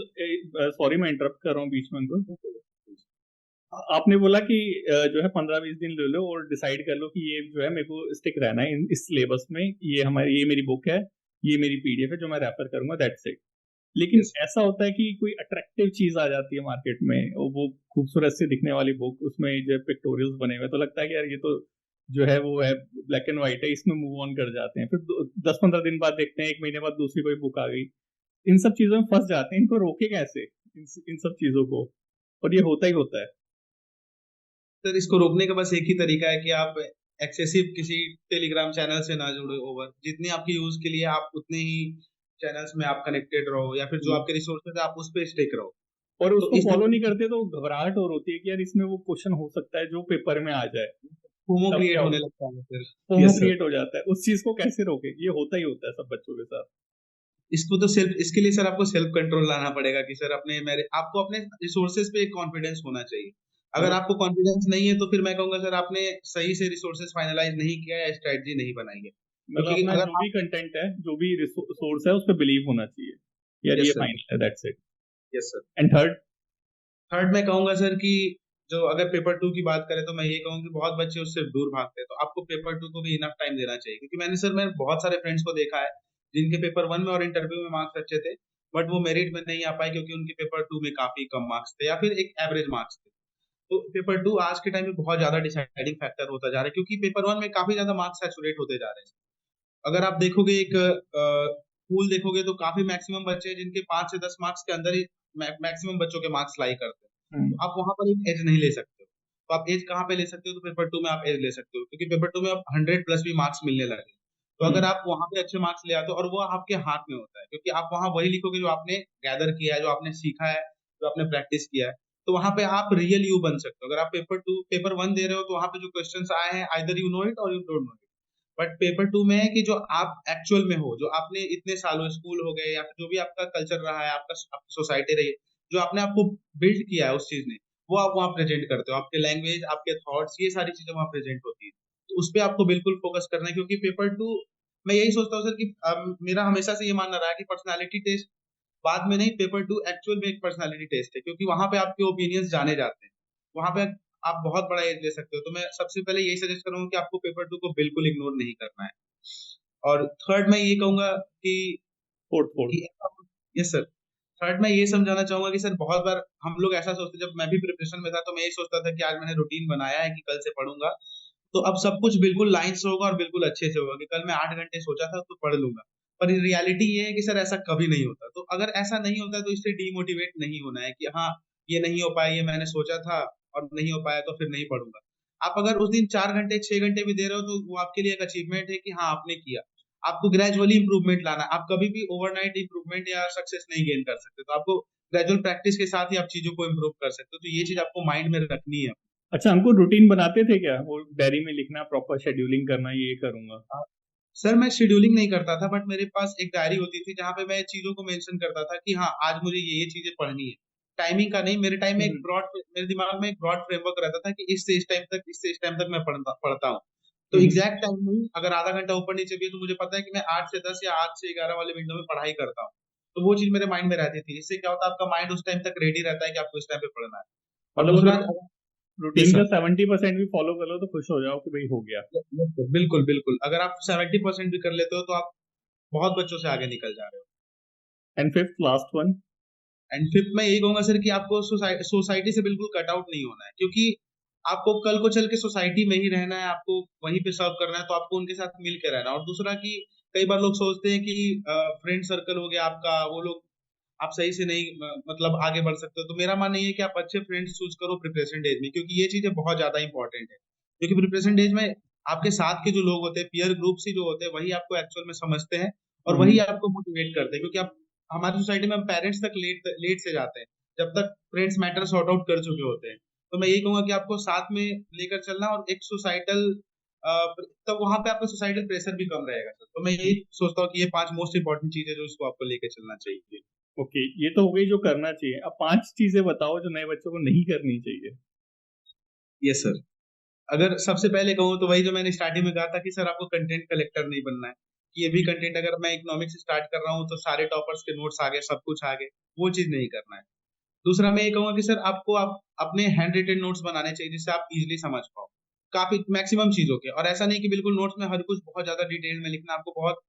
सॉरी मैं इंटरप्ट कर रहा हूँ बीच में उनको। सर। आपने बोला कि जो है 15-20 दिन ले लो और डिसाइड कर लो कि ये जो है मेरे को स्टिक रहना है इस सिलेबस में, ये मेरी बुक है, ये मेरी पीडीएफ है जो मैं रेफर करूंगा, दैट्स इट। लेकिन यस ऐसा होता है कि कोई अट्रैक्टिव चीज आ जाती है मार्केट में और वो खूबसूरत से दिखने वाली बुक, उसमें जो पिक्टोरियल्स बने हुए, तो लगता है कि यार ये तो जो है वो है ब्लैक एंड व्हाइट है, इसमें मूव ऑन कर जाते हैं। फिर 10-15 दिन बाद देखते हैं, 1 महीने बाद दूसरी कोई बुक आ गई। इन सब चीजों में फंस जाते हैं, इनको रोके कैसे इन सब चीजों को? और ये होता ही होता है। सर, इसको रोकने का बस एक ही तरीका है कि आप एक्सेसिव किसी टेलीग्राम चैनल से ना जुड़े। ओवर जितनी आपकी यूज के लिए आप उतने ही चैनल्स में आप कनेक्टेड रहो, या फिर जो आपके रिसोर्सेज है आप उस पर स्टिक रहो। और तो उसको इस फॉलो नहीं तरीके करते तो घबराहट और होती है कि यार इसमें वो क्वेश्चन हो सकता है जो पेपर में आ जाए, फोमो तब क्रिएट क्या होने होगा? लगता है फिर। FOMO yes sir. क्रिएट हो जाता है। उस चीज को कैसे रोके? ये होता ही होता है सब बच्चों के साथ। इसको तो सेल्फ इसके लिए सर आपको सेल्फ कंट्रोल लाना पड़ेगा, कि सर अपने मेरे आपको अपने रिसोर्सेज पे एक कॉन्फिडेंस होना चाहिए। अगर मतलब आपको कॉन्फिडेंस नहीं है, तो फिर मैं कहूंगा सर आपने सही से रिसोर्सेज फाइनलाइज नहीं किया या स्ट्रेटजी नहीं बनाई है, मतलब क्योंकि अपना जो अगर भी आप। कंटेंट है, जो भी सोर्स है, उस पर बिलीव होना चाहिए यार यस ये सर। फाइनल है, that's it. Yes sir. And third? Third मैं कहूंगा सर कि जो अगर पेपर टू की बात करें, तो मैं ये कहूंगा कि बहुत बच्चे उससे दूर भागते हैं, तो आपको पेपर टू को भी इनफ टाइम देना चाहिए। क्योंकि मैंने बहुत सारे फ्रेंड्स को देखा है जिनके पेपर वन में और इंटरव्यू में मार्क्स अच्छे थे, बट वो मेरिट में नहीं आ पाए, क्योंकि उनके पेपर टू में काफी कम मार्क्स थे या फिर एक एवरेज मार्क्स थे। तो पेपर टू आज के टाइम में बहुत ज्यादा डिसाइडिंग फैक्टर होता जा रहा है, क्योंकि पेपर वन में काफी ज्यादा मार्क्स सैचुरेट होते जा रहे हैं। अगर आप देखोगे एक पूल देखोगे, तो काफी मैक्सिमम बच्चे हैं जिनके 5 से 10 मार्क्स के अंदर ही मैक्सिमम बच्चों के मार्क्स लाई करते हैं। तो आप वहां पर एक एज नहीं ले सकते हो। तो आप एज कहाँ पे ले सकते हो? तो पेपर टू में आप एज ले सकते हो, क्योंकि पेपर टू में आप 100+ भी मार्क्स मिलने लगे। तो अगर आप वहां पे अच्छे मार्क्स ले आते हो, और वो आपके हाथ में होता है, क्योंकि आप वहां वही लिखोगे जो आपने गैदर किया है, जो आपने सीखा है, जो आपने प्रैक्टिस किया है। तो वहां पे आप रियल यू बन सकते हो। अगर आप पेपर वन दे रहे हो, तो वहां पे जो क्वेश्चंस आए हैं, आइदर यू नो इट और you don't know it. But paper two में है कि जो आप एक्चुअल में हो, जो आपने इतने सालों स्कूल हो गए या फिर जो भी आपका कल्चर रहा है, आपका आपकी सोसाइटी रही है, जो आपने आपको बिल्ड किया है उस चीज ने, वो आप वहाँ प्रेजेंट करते हो। आपके लैंग्वेज, आपके थॉट्स, ये सारी चीजें वहाँ प्रेजेंट होती है। तो उस पर आपको बिल्कुल फोकस करना है, क्योंकि पेपर टू, मैं यही सोचता हूँ सर कि मेरा हमेशा से ये मानना रहा है कि पर्सनैलिटी टेस्ट बाद में नहीं, पेपर टू एक्चुअल में एक पर्सनैलिटी टेस्ट है, क्योंकि वहां पे आपके ओपिनियंस जाने जाते हैं। वहां पे आप बहुत बड़ा एज ले सकते हो। तो मैं सबसे पहले यही सजेस्ट करूंगा कि आपको पेपर टू को बिल्कुल इग्नोर नहीं करना है। और थर्ड मैं ये कहूंगा कि fourth fourth. Yes sir, third मैं ये समझाना चाहूंगा कि सर बहुत बार हम लोग ऐसा सोचते, जब मैं भी प्रिपरेशन में था तो मैं ये सोचता था कि आज मैंने रूटीन बनाया है कि कल से पढ़ूंगा, तो अब सब कुछ बिल्कुल लाइन से होगा और बिल्कुल अच्छे से होगा, कि कल मैं 8 घंटे सोचा था तो पढ़ लूंगा। पर रियलिटी ये है कि सर ऐसा कभी नहीं होता। तो अगर ऐसा नहीं होता, तो इससे डीमोटिवेट नहीं होना है कि हाँ, ये नहीं हो पाया, ये मैंने सोचा था और नहीं हो पाया, तो फिर नहीं पढ़ूंगा। आप अगर उस दिन 4 घंटे 6 घंटे भी दे रहे हो, तो वो आपके लिए एक अचीवमेंट है कि हाँ, आपने किया। आपको ग्रेजुअली इंप्रूवमेंट लाना है। आप कभी भी ओवरनाइट इंप्रूवमेंट या सक्सेस नहीं गेन कर सकते। तो आपको ग्रेजुअल प्रैक्टिस के साथ ही आप चीजों को इम्प्रूव कर सकते हो। तो ये चीज आपको माइंड में रखनी है। अच्छा, हमको रूटीन बनाते थे क्या? वो डायरी में लिखना, प्रॉपर शेड्यूलिंग करना, ये करूंगा। सर, मैं शेड्यूलिंग नहीं करता था, बट मेरे पास एक डायरी होती थी जहाँ पे मैं चीजों को मेंशन करता था कि हाँ, आज मुझे ये चीजें पढ़नी है। टाइमिंग का नहीं, मेरे टाइम में एक मेरे दिमाग में एक ब्रॉड फ्रेमवर्क रहता था कि इससे इस टाइम तक, इससे इस टाइम तक मैं पढ़ता हूँ। तो एग्जैक्ट टाइम नहीं, अगर आधा घंटा ऊपर नीचे भी है, तो मुझे पता है कि मैं 8 से 10 या 8 से 11 वाले विंडो में पढ़ाई करता हूँ। तो वो चीज मेरे माइंड में रहती थी। इससे क्या होता है, आपका माइंड उस टाइम तक रेडी रहता है कि आपको इस टाइम पे पढ़ना है। और मतलब दूसरा, अगर यस रूटीन का सर, 70% भी फॉलो कर लो तो खुश हो जाओ कि भाई हो गया। बिल्कुल बिल्कुल, अगर आप 70% भी कर लेते हो, तो आप बहुत बच्चों से आगे निकल जा रहे हो। And fifth last one? And fifth मैं यही कहूंगा सर कि आपको सोसाइटी से बिल्कुल कट आउट नहीं होना है, क्योंकि आपको कल को चल के सोसाइटी में ही रहना है, आपको वहीं पे सर्व करना है, तो आपको उनके साथ मिल के रहना है। और दूसरा कि कई बार लोग सोचते हैं कि फ्रेंड सर्कल हो गया आपका, वो लोग आप सही से नहीं मतलब आगे बढ़ सकते हो। तो मेरा मानना ये है कि आप अच्छे फ्रेंड्स चूज करो प्रिपरेशन डेज में, क्योंकि ये चीजें बहुत ज्यादा इंपॉर्टेंट है। क्योंकि प्रिपरेशन डेज में आपके साथ के जो लोग होते हैं, पीयर ग्रुप्स ही जो होते हैं, वही आपको एक्चुअल में समझते हैं और वही आपको मोटिवेट करते हैं। क्योंकि आप हमारी सोसाइटी में हम पेरेंट्स तक लेट लेट से जाते हैं, जब तक फ्रेंड्स मैटर सॉर्ट आउट कर चुके होते हैं। तो मैं यही कहूंगा कि आपको साथ में लेकर चलना, और एक सोसाइटल तब वहां पे आपका सोसाइटल प्रेशर भी कम रहेगा सर। तो मैं यही सोचता हूँ कि ये 5 मोस्ट इंपॉर्टेंट चीजें जो इसको आपको लेकर चलना चाहिए। ओके, ये तो हो गई जो करना चाहिए। अब 5 चीजें बताओ जो नए बच्चों को नहीं करनी चाहिए। Yes sir. अगर सबसे पहले कहूँ तो वही जो मैंने स्टार्टिंग में कहा था कि सर आपको कंटेंट कलेक्टर नहीं बनना है। कि ये भी कंटेंट, अगर मैं इकोनॉमिक्स स्टार्ट कर रहा हूँ तो सारे टॉपर्स के नोट्स आ गए, सब कुछ आ गए, वो चीज नहीं करना है। दूसरा मैं ये कहूंगा कि सर आपको आप अपने हैंड रिटेन नोट्स बनाने चाहिए, जिससे आप इजीली समझ पाओ काफी मैक्सिमम चीजों के। और ऐसा नहीं कि बिल्कुल नोट्स में हर कुछ बहुत ज्यादा डिटेल में लिखना, आपको बहुत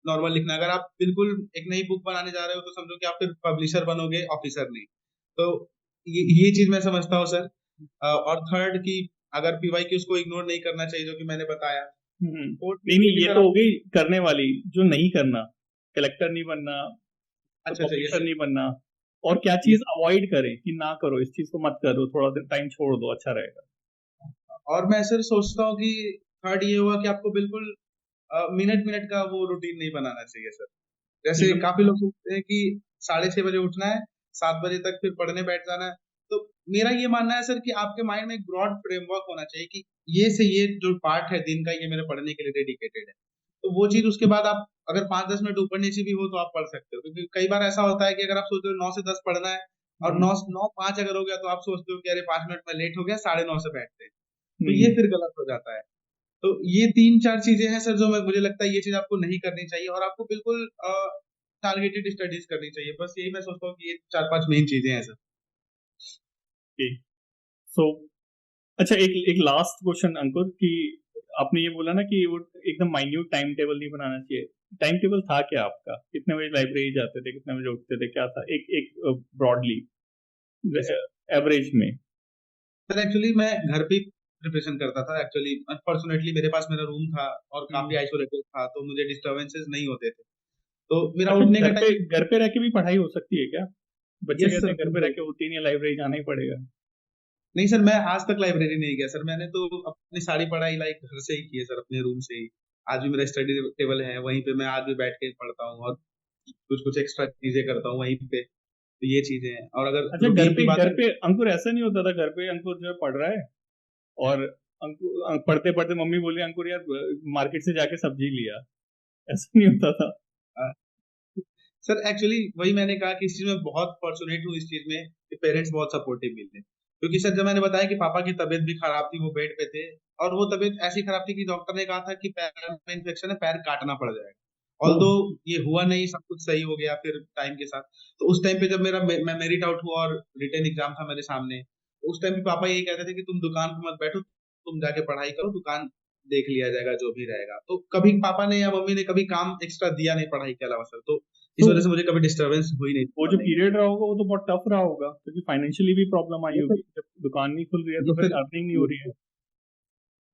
नॉर्मल लिखना है। अगर आप बिल्कुल एक नई बुक बनाने जा रहे हो तो समझो कि आप फिर पब्लिशर बनोगे, ऑफिसर नहीं। तो ये चीज मैं समझता हूँ सर। और थर्ड कि अगर पीवाई की उसको इग्नोर नहीं करना चाहिए, जो कि मैंने बताया। फोर्थ नहीं नहीं, कि ये सर तो आप, हो गई करने वाली। जो नहीं करना, कलेक्टर नहीं बनना, तो अच्छा अच्छा, पब्लिशर यस नहीं बनना। और क्या चीज अवॉइड करें कि ना करो, इस चीज को मत करो, थोड़ा देर टाइम छोड़ दो, अच्छा रहेगा। और मैं सर सोचता हूँ कि थर्ड ये हुआ कि आपको बिल्कुल मिनट मिनट का वो रूटीन नहीं बनाना चाहिए सर। जैसे ठीक काफी लोग सोचते हैं कि 6:30 बजे उठना है, 7 बजे तक फिर पढ़ने बैठ जाना है। तो मेरा ये मानना है सर कि आपके माइंड में एक ब्रॉड फ्रेमवर्क होना चाहिए कि ये से ये जो पार्ट है दिन का, ये मेरे पढ़ने के लिए डेडिकेटेड है। तो वो चीज उसके बाद आप अगर 5-10 मिनट ऊपर नीचे भी हो तो आप पढ़ सकते हो। क्योंकि कई बार ऐसा होता है कि अगर आप सोचते हो 9 से 10 पढ़ना है और है। 9-5 अगर हो गया, तो आप सोचते हो कि अरे 5 मिनट में लेट हो गया, 9:30 से बैठते हैं। तो ये हम्म। फिर गलत हो जाता है। तो ये 3-4 चीजें हैं सर, जो मुझे लगता है ये चीज आपको नहीं करनी चाहिए, और आपको बिल्कुल टारगेटेड स्टडीज करनी चाहिए। बस यही मैं सोचता हूँ कि ये 4-5 मेन चीजें हैं सर। सो अच्छा, एक एक लास्ट क्वेश्चन अंकुर कि आपने ये बोला ना कि वो एकदम माइन्यूट टाइम टेबल नहीं बनाना चाहिए। टाइम टेबल था क्या आपका? कितने बजे लाइब्रेरी जाते थे, कितने बजे उठते थे, क्या था एक एक ब्रॉडली जैसे एवरेज में? सर एक्चुअली मैं घर पे प्रिपरेशन करता था। एक्चुअली अनफॉर्चुनेटली मेरे पास मेरा रूम था और काफी आइसोलेटेड था, तो मुझे डिस्टरबेंसेस नहीं होते थे। तो मेरा अच्छा, उठने का टाइम, घर पे रह के भी पढ़ाई हो सकती है क्या? बच्चे यस कहते सर हैं घर पे रह बिल्कुल। के होती नहीं है, लाइब्रेरी जाना ही पड़ेगा। नहीं सर, मैं आज तक लाइब्रेरी नहीं गया सर। मैंने तो अपनी सारी पढ़ाई लाइक घर से ही की है सर, अपने रूम से ही। आज भी मेरा स्टडी टेबल है, वहीं पे मैं आज भी बैठ के पढ़ता हूँ, और कुछ कुछ एक्स्ट्रा चीजें करता हूँ वहीं पे। तो ये चीजें हैं। और अगर अच्छा, रूटीन की बात घर करें, पे अंकुर ऐसा नहीं होता था? घर पे अंकुर जो है पढ़ रहा है और अंकुर पढ़ते पढ़ते मम्मी बोली अंकुर यार मार्केट से जाके सब्जी लिया, ऐसा नहीं होता था? सर एक्चुअली वही मैंने कहा कि इस चीज में बहुत फॉर्चुनेट हूँ इस चीज में कि पेरेंट्स बहुत सपोर्टिव मिलते हैं। क्योंकि सर जब मैंने बताया कि पापा की तबीयत भी खराब थी, वो बेड पे थे, और वो तबीयत ऐसी खराब थी कि डॉक्टर ने कहा था कि पैर में इन्फेक्शन है, पैर काटना पड़ जाएगा। ओह। ऑल्दो ये हुआ नहीं, सब कुछ सही हो गया फिर टाइम के साथ। तो उस टाइम पे जब मैं मेरिट आउट हुआ और रिटर्न एग्जाम था मेरे सामने, तो उस टाइम पे पापा यही कहते थे कि तुम दुकान पे मत बैठो, तुम जाके पढ़ाई करो, दुकान देख लिया जाएगा जो भी रहेगा। तो कभी पापा ने या मम्मी ने कभी काम एक्स्ट्रा दिया नहीं पढ़ाई के अलावा सर। तो इस तो वजह से मुझे कभी डिस्टरबेंस हुई नहीं वो जो पढ़ने की। पीरियड रहा होगा वो तो बहुत टफ रहा होगा, क्योंकि फाइनेंशियली भी प्रॉब्लम आई ये होगी, सर, जब दुकान नहीं खुल रही है ये तो फिर सर, अर्निंग नहीं हो रही है।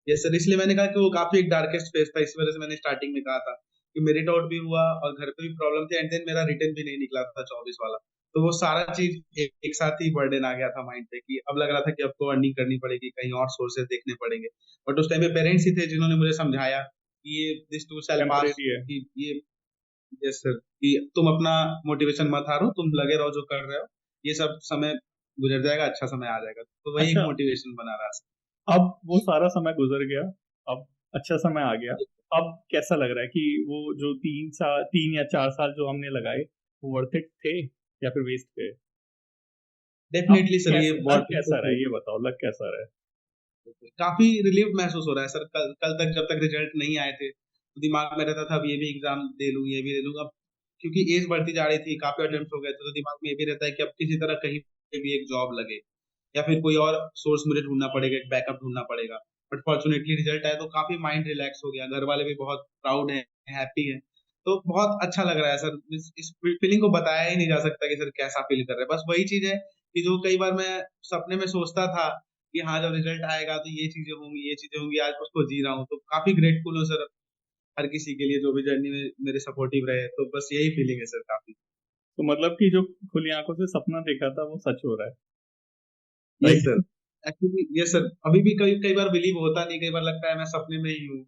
ये सर इसलिए मैंने कहा कि वो काफी एक डार्केस्ट फेज था। इस वजह से मैंने स्टार्टिंग में कहा था कि मेरिट आउट भी हुआ और घर पे भी प्रॉब्लम थी, एंड देन मेरा रिटर्न भी नहीं निकला था 24 वाला। तो वो सारा चीज एक साथ ही बर्डन आ गया था माइंड पे, कि अब लग रहा था कि अब तो अर्निंग करनी पड़ेगी, कहीं और सोर्सेज देखने पड़ेंगे। बट उस टाइम पे पेरेंट्स ही थे जिन्होंने मुझे समझाया कि ये this to shell pass, temporary है। कि ये, यस सर, कि तुम अपना मोटिवेशन मत हारो, तुम लगे रहो जो कर रहे हो, ये सब समय गुजर जाएगा, अच्छा समय आ जाएगा। तो वही एक अच्छा, मोटिवेशन बना रहा अब वो सारा समय गुजर गया, अब अच्छा समय आ गया। अब कैसा लग रहा है कि वो जो 3 साल, 3 या 4 साल जो हमने लगाए, वो वर्थ इट थे या फिर वेस्ट गए? अब डेफिनेटली सर, ये कैसा लग, बहुत कैसा रहा है ये बताओ, लग कैसा रहा है? काफी रिलीव महसूस हो रहा है सर। कल कल तक जब तक रिजल्ट नहीं आए थे, तो दिमाग में रहता था अब ये भी एग्जाम दे लूं, ये भी दे लूं। अब क्योंकि एज बढ़ती जा रही थी, काफी अटेम्प्ट हो गए थे, तो दिमाग में ये भी रहता है कि अब किसी तरह कहीं पे भी एक जॉब लगे, या फिर कोई और सोर्स मुझे ढूंढना पड़ेगा, एक बैकअप ढूंढना पड़ेगा। बट फॉर्चुनेटली रिजल्ट आया तो काफी माइंड रिलैक्स हो गया, घर वाले भी बहुत प्राउड है, हैप्पी है। तो बहुत अच्छा लग रहा है सर। इस फीलिंग को बताया ही नहीं जा सकता कि सर कैसा फील कर रहे हैं। बस वही चीज है कि जो कई बार मैं सपने में सोचता था कि हाँ जब रिजल्ट आएगा तो ये चीजें होंगी, आज उसको जी रहा हूँ, तो काफी ग्रेटफुल हूँ सर हर किसी के लिए जो भी जर्नी में मेरे सपोर्टिव रहे, तो बस यही फीलिंग है सर काफी। तो मतलब कि जो खुली आंखों से सपना देखा था वो सच हो रहा है, yes right? Sir, actually yes sir, अभी भी कई कई बार बिलीव होता नहीं, कई बार लगता है मैं सपने में ही हूँ,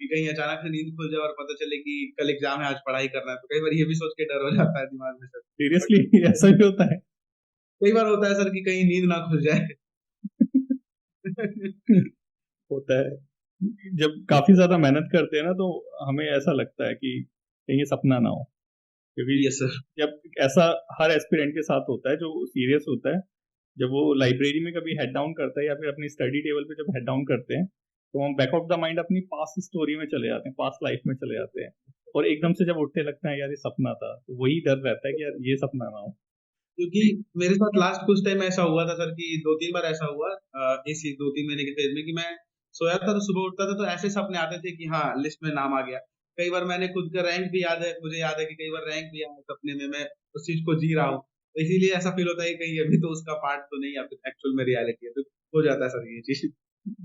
कि कहीं अचानक से नींद खुल जाए और पता चले कि कल एग्जाम है, आज पढ़ाई करना है, तो कई बार ये भी सोच के डर हो जाता है दिमाग में सर। बट सीरियसली ऐसा भी होता है? कई बार होता है सर कि कहीं नींद ना खुल जाए। होता है। जब काफी ज्यादा मेहनत करते हैं ना तो हमें ऐसा लगता है कि कहीं ये सपना ना हो, क्योंकि यस सर। जब ऐसा हर एस्पिरेंट के साथ होता है जो सीरियस होता है, जब वो लाइब्रेरी में कभी हेड डाउन करता है या फिर अपनी स्टडी टेबल पे जब हेड डाउन करते हैं, तो हम बैक ऑफ द माइंड अपनी पास्ट स्टोरी में चले जाते हैं, पास्ट लाइफ में चले जाते हैं, और एकदम से जब उठते लगता है यार ये सपना था, तो वही डर रहता है कि यार ये सपना ना हो। क्योंकि मेरे साथ लास्ट कुछ टाइम ऐसा हुआ था सर कि 2-3 बार ऐसा हुआ इसी 2-3 महीने के फेज में कि मैं सोया था तो सुबह उठता था तो ऐसे सपने आते थे कि हाँ लिस्ट में नाम आ गया। कई बार मैंने खुद का रैंक भी याद है, मुझे याद है कि कई बार रैंक भी आया सपने में, मैं उस चीज को जी रहा हूँ। तो इसीलिए ऐसा फील होता है कि कहीं अभी तो उसका पार्ट तो नहीं, या फिर एक्चुअल में रियलिटी है, तो हो जाता है सर ये चीज।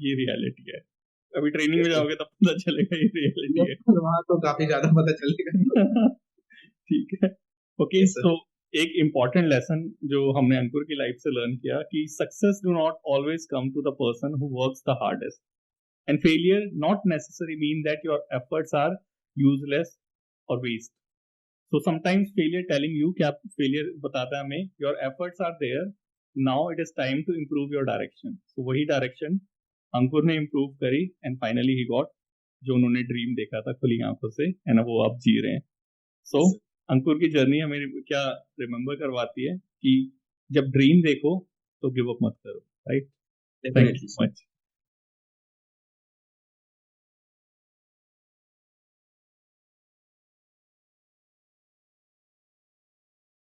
ये रियलिटी है, अभी ट्रेनिंग में यस जाओगे तब पता चलेगा ये रियलिटी है। सर, वहाँ तो काफी ज्यादा पता चलेगा। ठीक है। Okay, yes so sir. एक इम्पॉर्टेंट लेसन जो हमने अंकुर की लाइफ से लर्न किया कि success do not always come to the person who works the hardest, and failure not necessary mean that your efforts are useless और waste. So sometimes failure telling you, क्या failure बताता है हमें your efforts are there, now it is time to improve your direction. So वही direction अंकुर ने improve करी, and finally he got जो उन्होंने ड्रीम देखा था खुली आंखों से, है ना, वो आप जी रहे हैं। सो अंकुर की जर्नी हमें क्या रिमेम्बर करवाती है कि जब ड्रीम देखो तो गिव अप मत करो, right? Thank definitely you sir. Much.